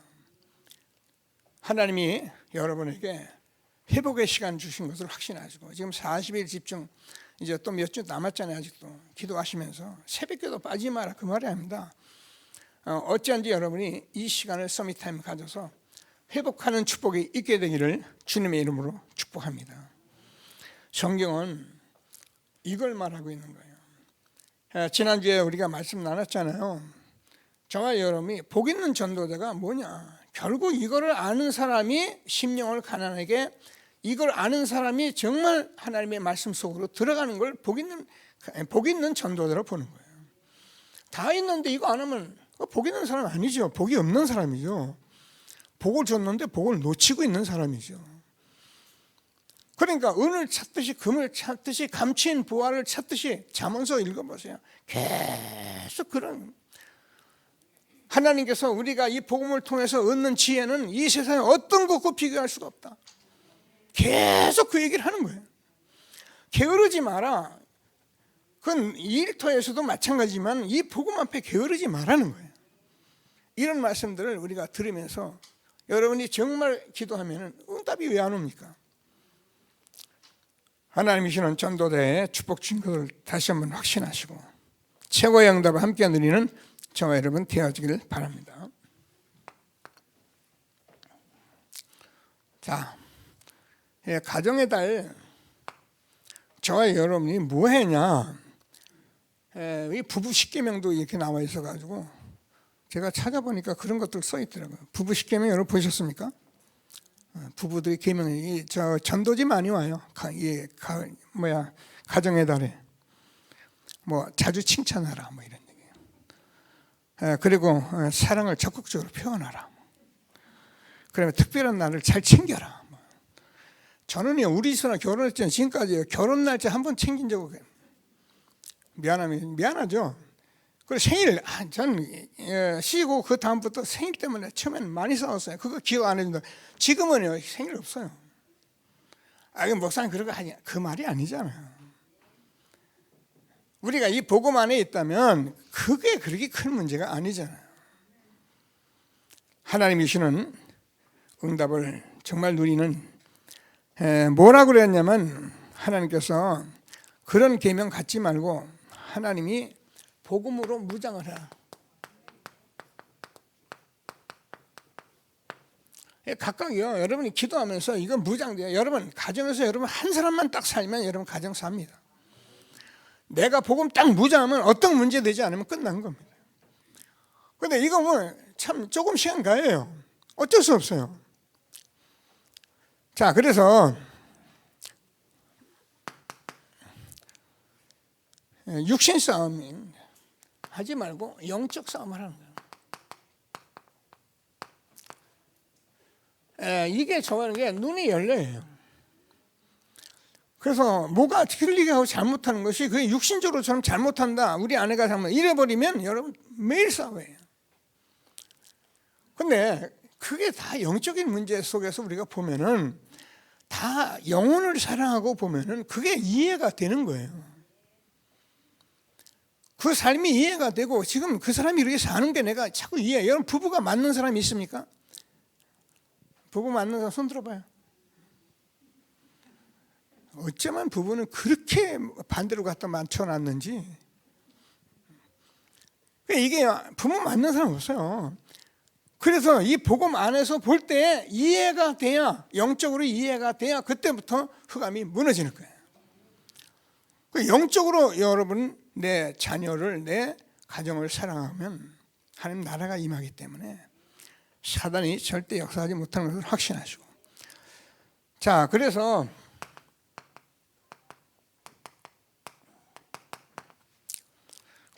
하나님이 여러분에게 회복의 시간 주신 것을 확신하시고, 지금 40일 집중, 이제 또 몇 주 남았잖아요. 아직도 기도하시면서 새벽기도 빠지지 마라, 그 말이 아닙니다. 어찌한지 여러분이 이 시간을 서밋타임 가져서 회복하는 축복이 있게 되기를 주님의 이름으로 축복합니다. 성경은 이걸 말하고 있는 거예요. 지난주에 우리가 말씀 나눴잖아요. 저와 여러분이 복 있는 전도자가 뭐냐? 결국 이거를 아는 사람이 심령을 가난하게, 이걸 아는 사람이 정말 하나님의 말씀 속으로 들어가는 걸 복 있는 전도자로 보는 거예요. 다 있는데 이거 안 하면 복 있는 사람 아니죠. 복이 없는 사람이죠. 복을 줬는데 복을 놓치고 있는 사람이죠. 그러니까 은을 찾듯이 금을 찾듯이 감추인 보화를 찾듯이 잠언서 읽어보세요. 계속 그런 하나님께서 우리가 이 복음을 통해서 얻는 지혜는 이 세상에 어떤 것과 비교할 수가 없다. 계속 그 얘기를 하는 거예요. 게으르지 마라. 그건 이 일터에서도 마찬가지지만 이 복음 앞에 게으르지 말라는 거예요. 이런 말씀들을 우리가 들으면서 여러분이 정말 기도하면 응답이 왜 안 옵니까? 하나님이 주시는 전도대의 축복 주신 것을 다시 한번 확신하시고 최고의 응답을 함께 누리는 저와 여러분 되어지기를 바랍니다. 자, 가정의 달 저와 여러분이 뭐 했냐? 이 부부 10계명도 이렇게 나와 있어가지고 제가 찾아보니까 그런 것들 써 있더라고요. 부부 10계명 여러분 보셨습니까? 부부들의 계명이 저 전도지 많이 와요. 가정의 달에 뭐 자주 칭찬하라 뭐 이런 얘기예요. 그리고 사랑을 적극적으로 표현하라. 그러면 특별한 날을 잘 챙겨라. 저는요 우리 집사람 결혼했을 때 지금까지 결혼 날짜 한 번 챙긴 적 없어요. 미안하죠. 그리고 생일 전 쉬고 그 다음부터 생일 때문에 처음에는 많이 싸웠어요. 그거 기억 안 해준다. 지금은요 생일 없어요. 목사님 그런 거 아니야. 그 말이 아니잖아요. 우리가 이 복음 안에 있다면 그게 그렇게 큰 문제가 아니잖아요. 하나님이 주시는 응답을 정말 누리는 뭐라고 그랬냐면 하나님께서 그런 계명 갖지 말고 하나님이 복음으로 무장을 해라. 각각이요. 여러분이 기도하면서 이건 무장돼요. 여러분 가정에서 여러분 한 사람만 딱 살면 여러분 가정 삽니다. 내가 복음 딱 무장하면 어떤 문제 되지 않으면 끝난 겁니다. 그런데 이거 뭐 참 조금 시간 가요. 어쩔 수 없어요. 자, 그래서 육신 싸움 하지 말고 영적 싸움을 하는 거예요. 이게 좋아하는 게 눈이 열려요. 그래서 뭐가 틀리게 하고 잘못하는 것이 그게 육신적으로 저는 잘못한다. 우리 아내가 잘못 이래버리면 여러분 매일 싸워요. 근데 그게 다 영적인 문제 속에서 우리가 보면은 다 영혼을 사랑하고 보면은 그게 이해가 되는 거예요. 그 삶이 이해가 되고 지금 그 사람이 이렇게 사는 게 내가 자꾸 이해해. 여러분 부부가 맞는 사람이 있습니까? 부부 맞는 사람 손 들어봐요. 어쩌면 부부는 그렇게 반대로 갖다 맞춰놨는지 이게 부부 맞는 사람 없어요. 그래서 이 복음 안에서 볼 때 이해가 돼야 영적으로 이해가 돼야 그때부터 흑암이 무너지는 거예요. 영적으로 여러분 내 자녀를 내 가정을 사랑하면 하나님 나라가 임하기 때문에 사단이 절대 역사하지 못하는 것을 확신하시고 자 그래서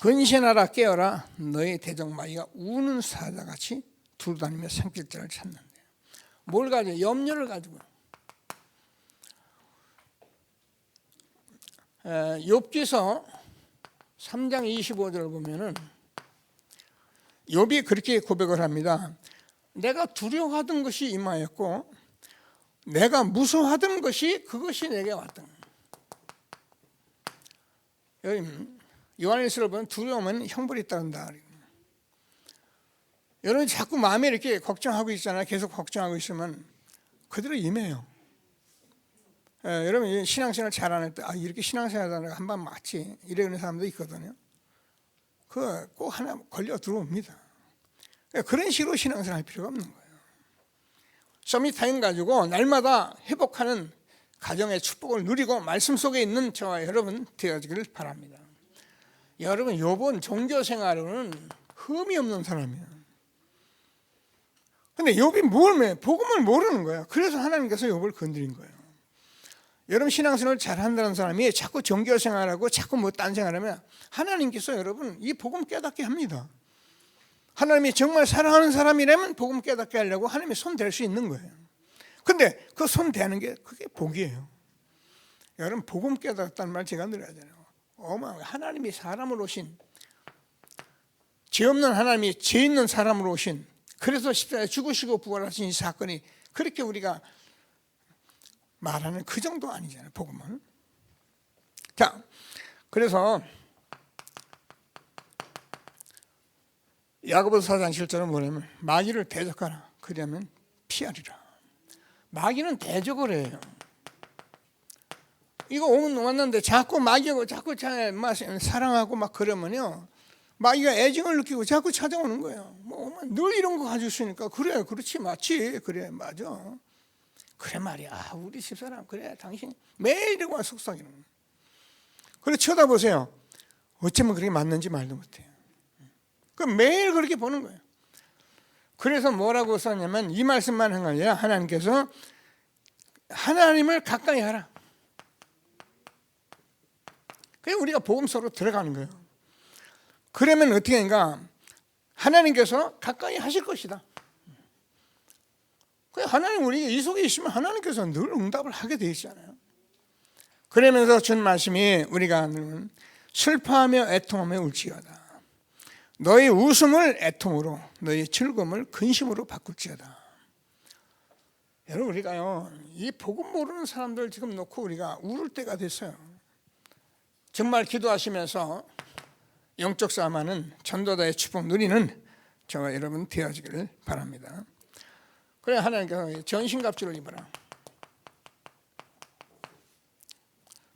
근신하라 깨어라 너희 대적마귀가 우는 사자같이 두루다니며 생길자를 찾는데 뭘 가지고 염려를 가지고 욥기서 3장 25절을 보면은 욥이 그렇게 고백을 합니다. 내가 두려워하던 것이 임하였고 내가 무서워하던 것이 그것이 내게 왔다. 요한일서를 보면 두려움은 형벌이 따른다. 여러분 자꾸 마음에 이렇게 걱정하고 있잖아요. 계속 걱정하고 있으면 그대로 임해요. 여러분 신앙생활 잘 안 할 때 이렇게 신앙생활 하다가 한 번 맞지 이러는 사람도 있거든요. 그거 꼭 하나 걸려 들어옵니다. 그런 식으로 신앙생활 할 필요가 없는 거예요. 서밋타임 가지고 날마다 회복하는 가정의 축복을 누리고 말씀 속에 있는 저와 여러분 되어지기를 바랍니다. 여러분 욥은 종교생활로는 흠이 없는 사람이에요. 근데 욥이 복음을 모르는 거예요. 그래서 하나님께서 욥을 건드린 거예요. 여러분 신앙생활을 잘한다는 사람이 자꾸 종교생활하고 자꾸 뭐 딴 생활하면 하나님께서 여러분 이 복음 깨닫게 합니다. 하나님이 정말 사랑하는 사람이라면 복음 깨닫게 하려고 하나님이 손 댈 수 있는 거예요. 근데 그 손 대는 게 그게 복이에요. 여러분 복음 깨닫다는 말 제가 늘 하잖아요. 하나님이 사람을 오신 죄 없는 하나님이 죄 있는 사람으로 오신, 그래서 십자가에 죽으시고 부활하신 이 사건이 그렇게 우리가 말하는 그 정도 아니잖아요, 복음은. 자, 그래서 야고보서 4장 7절은 뭐냐면 마귀를 대적하라, 그러면 피하리라. 마귀는 대적을 해요. 이거 오면 왔는데 자꾸 마귀하고 자꾸 사랑하고 막 그러면요, 마귀가 애증을 느끼고 자꾸 찾아오는 거예요. 뭐 늘 이런 거 가지고 있으니까 그래, 그렇지, 맞지, 그래, 맞아, 그래 말이야, 우리 집사람 그래, 당신 매일 이러고 속삭이는 거예요. 그래 쳐다보세요. 어쩌면 그렇게 맞는지 말도 못해요. 그럼 매일 그렇게 보는 거예요. 그래서 뭐라고 썼냐면 이 말씀만 한 게 아니라 하나님께서 하나님을 가까이 하라. 그래서 우리가 복음서로 들어가는 거예요. 그러면 어떻게 하는가? 하나님께서 가까이 하실 것이다. 하나님, 우리 이 속에 있으면 하나님께서 늘 응답을 하게 되어 있잖아요. 그러면서 준 말씀이 우리가 슬퍼하며 애통하며 울지어다. 너희 웃음을 애통으로, 너희 즐거움을 근심으로 바꿀지어다. 여러분, 우리가요, 이 복음 모르는 사람들 지금 놓고 우리가 울을 때가 됐어요. 정말 기도하시면서 영적 싸움하는 전도자의 축복 누리는 저와 여러분 되어지기를 바랍니다. 그래, 하나님께서 전신갑주를 입어라.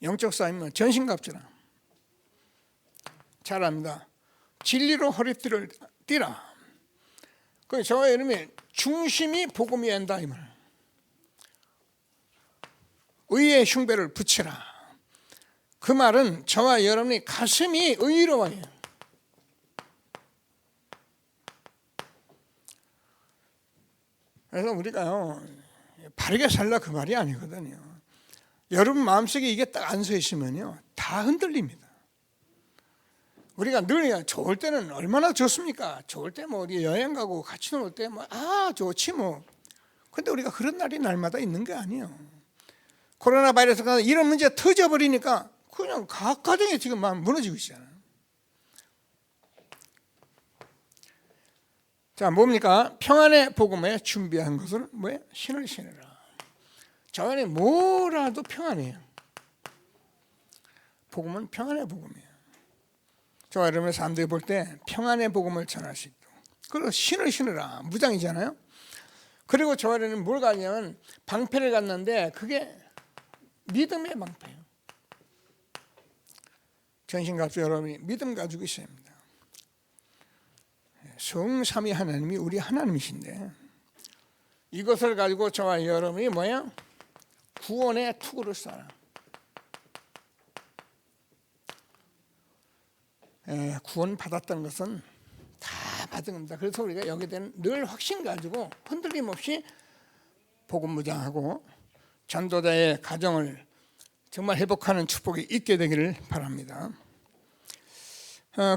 영적 싸움은 전신갑주라. 잘합니다. 진리로 허리띠를 띠라. 그 저와 여러분의 중심이 복음이 된다 이 말. 의의 흉배를 붙이라. 그 말은 저와 여러분의 가슴이 의로워요. 그래서 우리가요, 바르게 살라 그 말이 아니거든요. 여러분 마음속에 이게 딱 안 서 있으면요, 다 흔들립니다. 우리가 늘 좋을 때는 얼마나 좋습니까? 좋을 때 뭐 어디 여행 가고 같이 놀 때 뭐 좋지 뭐. 근데 우리가 그런 날이 날마다 있는 게 아니에요. 코로나 바이러스가 이런 문제 터져버리니까 그냥 각 가정이 지금 막 무너지고 있잖아요. 자, 뭡니까? 평안의 복음에 준비한 것을 뭐예요? 신을 신으라. 저 안에 뭐라도 평안해요. 복음은 평안의 복음이에요. 저와 여러분의 사람들이 볼 때 평안의 복음을 전할 수 있도록. 그리고 신을 신으라. 무장이잖아요. 그리고 저와 여러분은 뭘 가냐면 방패를 갖는데 그게 믿음의 방패예요. 전신갑주 여러분이 믿음 가지고 있어야 합니다. 성삼위 하나님이 우리 하나님이신데 이것을 가지고 저와 여러분이 뭐야? 구원의 투구를 쏴라. 구원 받았다는 것은 다 받은 겁니다. 그래서 우리가 여기에 대한 늘 확신 가지고 흔들림 없이 복음 무장하고 전도자의 가정을 정말 회복하는 축복이 있게 되기를 바랍니다.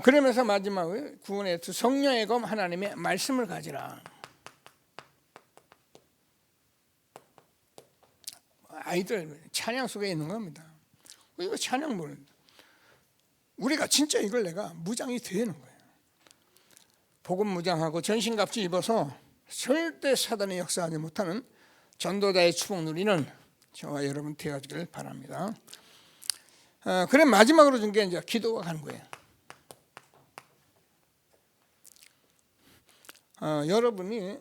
그러면서 마지막으로 구원의 투, 성령의 검 하나님의 말씀을 가지라. 아이들 찬양 속에 있는 겁니다. 이거 찬양 모릅니다. 우리가 진짜 이걸 내가 무장이 되는 거예요. 복음 무장하고 전신갑주 입어서 절대 사단이 역사하지 못하는 전도자의 축복 누리는 저와 여러분 되어지기를 바랍니다. 그래 마지막으로 준 게 이제 기도가 가는 거예요. 여러분이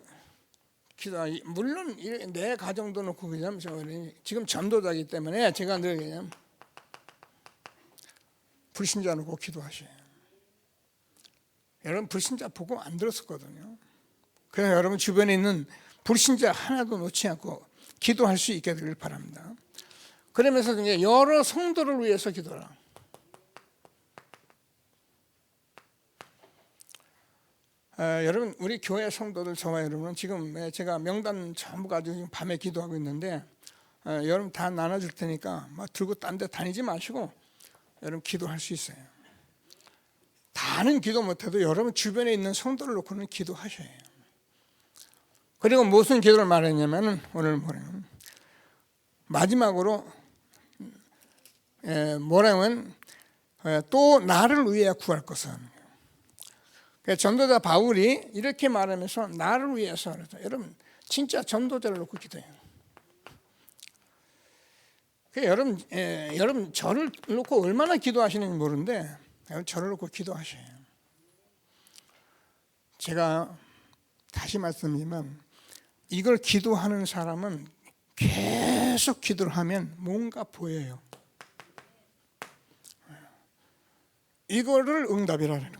기도, 물론 내 가정도 놓고 그냥 지금 전도자이기 때문에 제가 늘 그냥 불신자 놓고 기도하셔요. 여러분 불신자 복음 안 들었었거든요. 그래서 여러분 주변에 있는 불신자 하나도 놓지 않고 기도할 수 있게 되길 바랍니다. 그러면서 이제 여러 성도를 위해서 기도하라. 여러분 우리 교회 성도들 저와 여러분은 지금 제가 명단 전부 가지고 밤에 기도하고 있는데 여러분 다 나눠줄 테니까 막 들고 딴 데 다니지 마시고 여러분 기도할 수 있어요. 다는 기도 못해도 여러분 주변에 있는 성도를 놓고는 기도하셔야 해요. 그리고 무슨 기도를 말했냐면 오늘 뭐냐면 마지막으로 뭐라면 또 나를 위해 구할 것은 전도자 바울이 이렇게 말하면서 나를 위해서 그래서 여러분 진짜 전도자를 놓고 기도해요. 여러분 저를 놓고 얼마나 기도하시는지 모르는데 저를 놓고 기도하셔요. 제가 다시 말씀드리면 이걸 기도하는 사람은 계속 기도를 하면 뭔가 보여요. 이거를 응답이라는 거예요.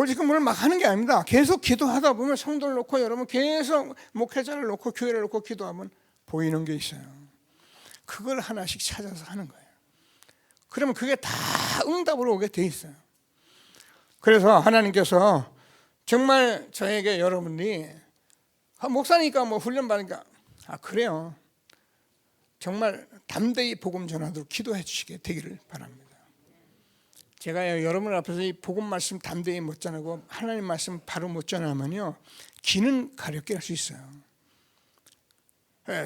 지금 뭘 막 하는 게 아닙니다. 계속 기도하다 보면 성도를 놓고 여러분 계속 목회자를 놓고 교회를 놓고 기도하면 보이는 게 있어요. 그걸 하나씩 찾아서 하는 거예요. 그러면 그게 다 응답으로 오게 돼 있어요. 그래서 하나님께서 정말 저에게 여러분이 목사니까 훈련 받으니까 그래요. 정말 담대히 복음 전하도록 기도해 주시게 되기를 바랍니다. 제가 여러분 앞에서 이 복음 말씀 담대히 못 전하고 하나님 말씀 바로 못 전하면요 귀는 가렵게 할 수 있어요.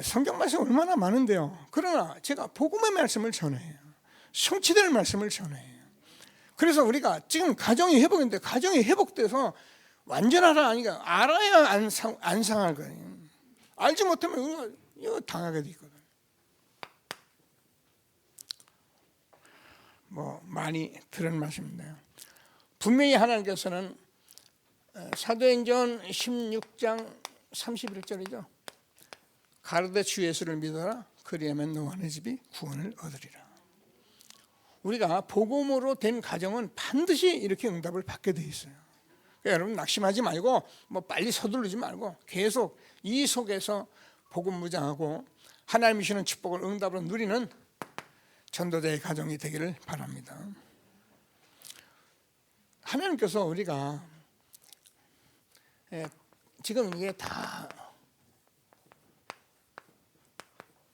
성경 말씀 얼마나 많은데요. 그러나 제가 복음의 말씀을 전해요. 성취될 말씀을 전해요. 그래서 우리가 지금 가정이 회복인데 가정이 회복돼서 완전하라 아니까 알아야 안 상할 거예요. 알지 못하면 우리가 이거 당하게 돼 있거든. 많이 들은 말씀인데요. 분명히 하나님께서는 사도행전 16장 31절이죠. 가로되 주 예수를 믿어라. 그리하면 너와 네 집이 구원을 얻으리라. 우리가 복음으로 된 가정은 반드시 이렇게 응답을 받게 돼 있어요. 그러니까 여러분 낙심하지 말고 빨리 서두르지 말고 계속 이 속에서 복음 무장하고 하나님이 주시는 축복을 응답으로 누리는 전도자의 가정이 되기를 바랍니다. 하나님께서 우리가 지금 이게 다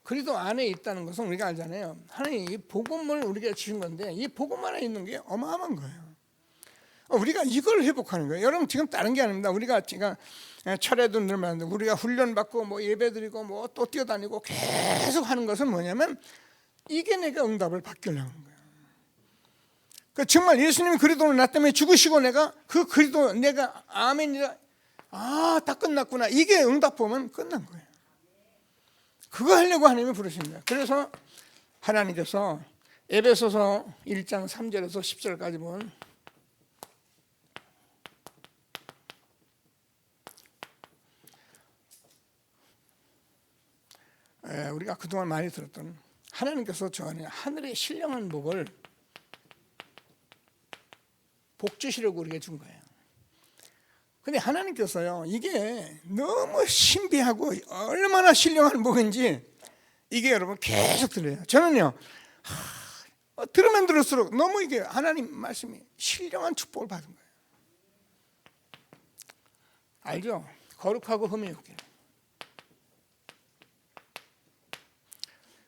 그리스도 안에 있다는 것은 우리가 알잖아요. 하나님 이 복음을 우리가 주신 건데 이 복음 안에 있는 게 어마어마한 거예요. 우리가 이걸 회복하는 거예요. 여러분 지금 다른 게 아닙니다. 우리가 지금 철회도 늘 말하는데 우리가 훈련받고 예배드리고 또 뛰어다니고 계속 하는 것은 뭐냐면 이게 내가 응답을 받기려는 거예요. 그러니까 정말 예수님이 그리스도로 나 때문에 죽으시고 내가 그 그리스도 내가 아멘이다. 다 끝났구나. 이게 응답 보면 끝난 거예요. 그거 하려고 하나님이 부르십니다. 그래서 하나님께서 에베소서 1장 3절에서 10절까지 보면 우리가 그동안 많이 들었던 하나님께서 저 안에 하늘의 신령한 복을 복 주시려고 우리에게 준 거예요. 근데 하나님께서요 이게 너무 신비하고 얼마나 신령한 복인지 이게 여러분 계속 들려요. 저는요 들으면 들을수록 너무 이게 하나님 말씀이 신령한 축복을 받은 거예요. 알죠? 거룩하고 흠이 없게.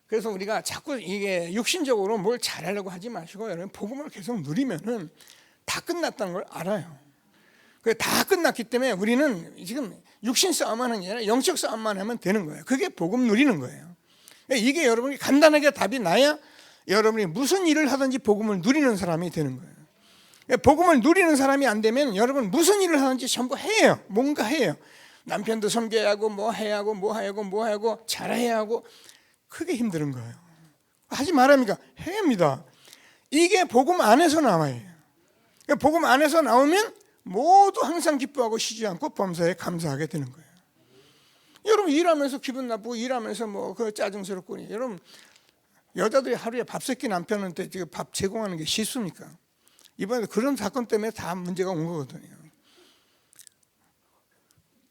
그래서 우리가 자꾸 이게 육신적으로 뭘 잘하려고 하지 마시고 여러분 복음을 계속 누리면은 다 끝났다는 걸 알아요. 다 끝났기 때문에 우리는 지금 육신 싸움만 하는 게 아니라 영적 싸움만 하면 되는 거예요. 그게 복음 누리는 거예요. 이게 여러분이 간단하게 답이 나야 여러분이 무슨 일을 하든지 복음을 누리는 사람이 되는 거예요. 복음을 누리는 사람이 안 되면 여러분 무슨 일을 하든지 전부 해요. 뭔가 해요. 남편도 섬겨야 하고 해야 하고 잘해야 하고 그게 힘든 거예요. 하지 말합니까? 해야 합니다. 이게 복음 안에서 나와요. 복음 안에서 나오면 모두 항상 기뻐하고 쉬지 않고 범사에 감사하게 되는 거예요. 여러분 일하면서 기분 나쁘고 일하면서 그 짜증스럽고 여러분 여자들이 하루에 밥 세끼 남편한테 지금 밥 제공하는 게 실수입니까? 이번에 그런 사건 때문에 다 문제가 온 거거든요.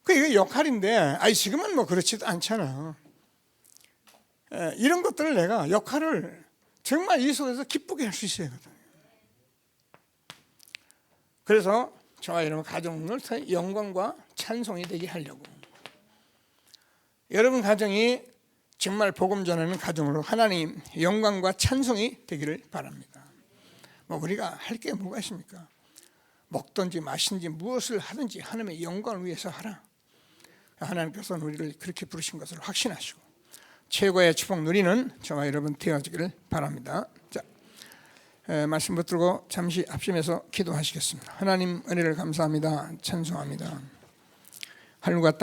이게 역할인데 지금은 그렇지도 않잖아. 이런 것들을 내가 역할을 정말 이 속에서 기쁘게 할 수 있어야 하거든요. 그래서 저와 여러분 가정을 영광과 찬송이 되게 하려고 여러분 가정이 정말 복음 전하는 가정으로 하나님 영광과 찬송이 되기를 바랍니다. 우리가 할 게 뭐가 있습니까? 먹든지 마시든지 무엇을 하든지 하나님의 영광을 위해서 하라. 하나님께서는 우리를 그렇게 부르신 것을 확신하시고 최고의 축복 누리는 저와 여러분 되어지기를 바랍니다. 자, 말씀 붙들고 잠시 합심해서 기도하시겠습니다. 하나님 은혜를 감사합니다. 찬송합니다. 하늘과 땅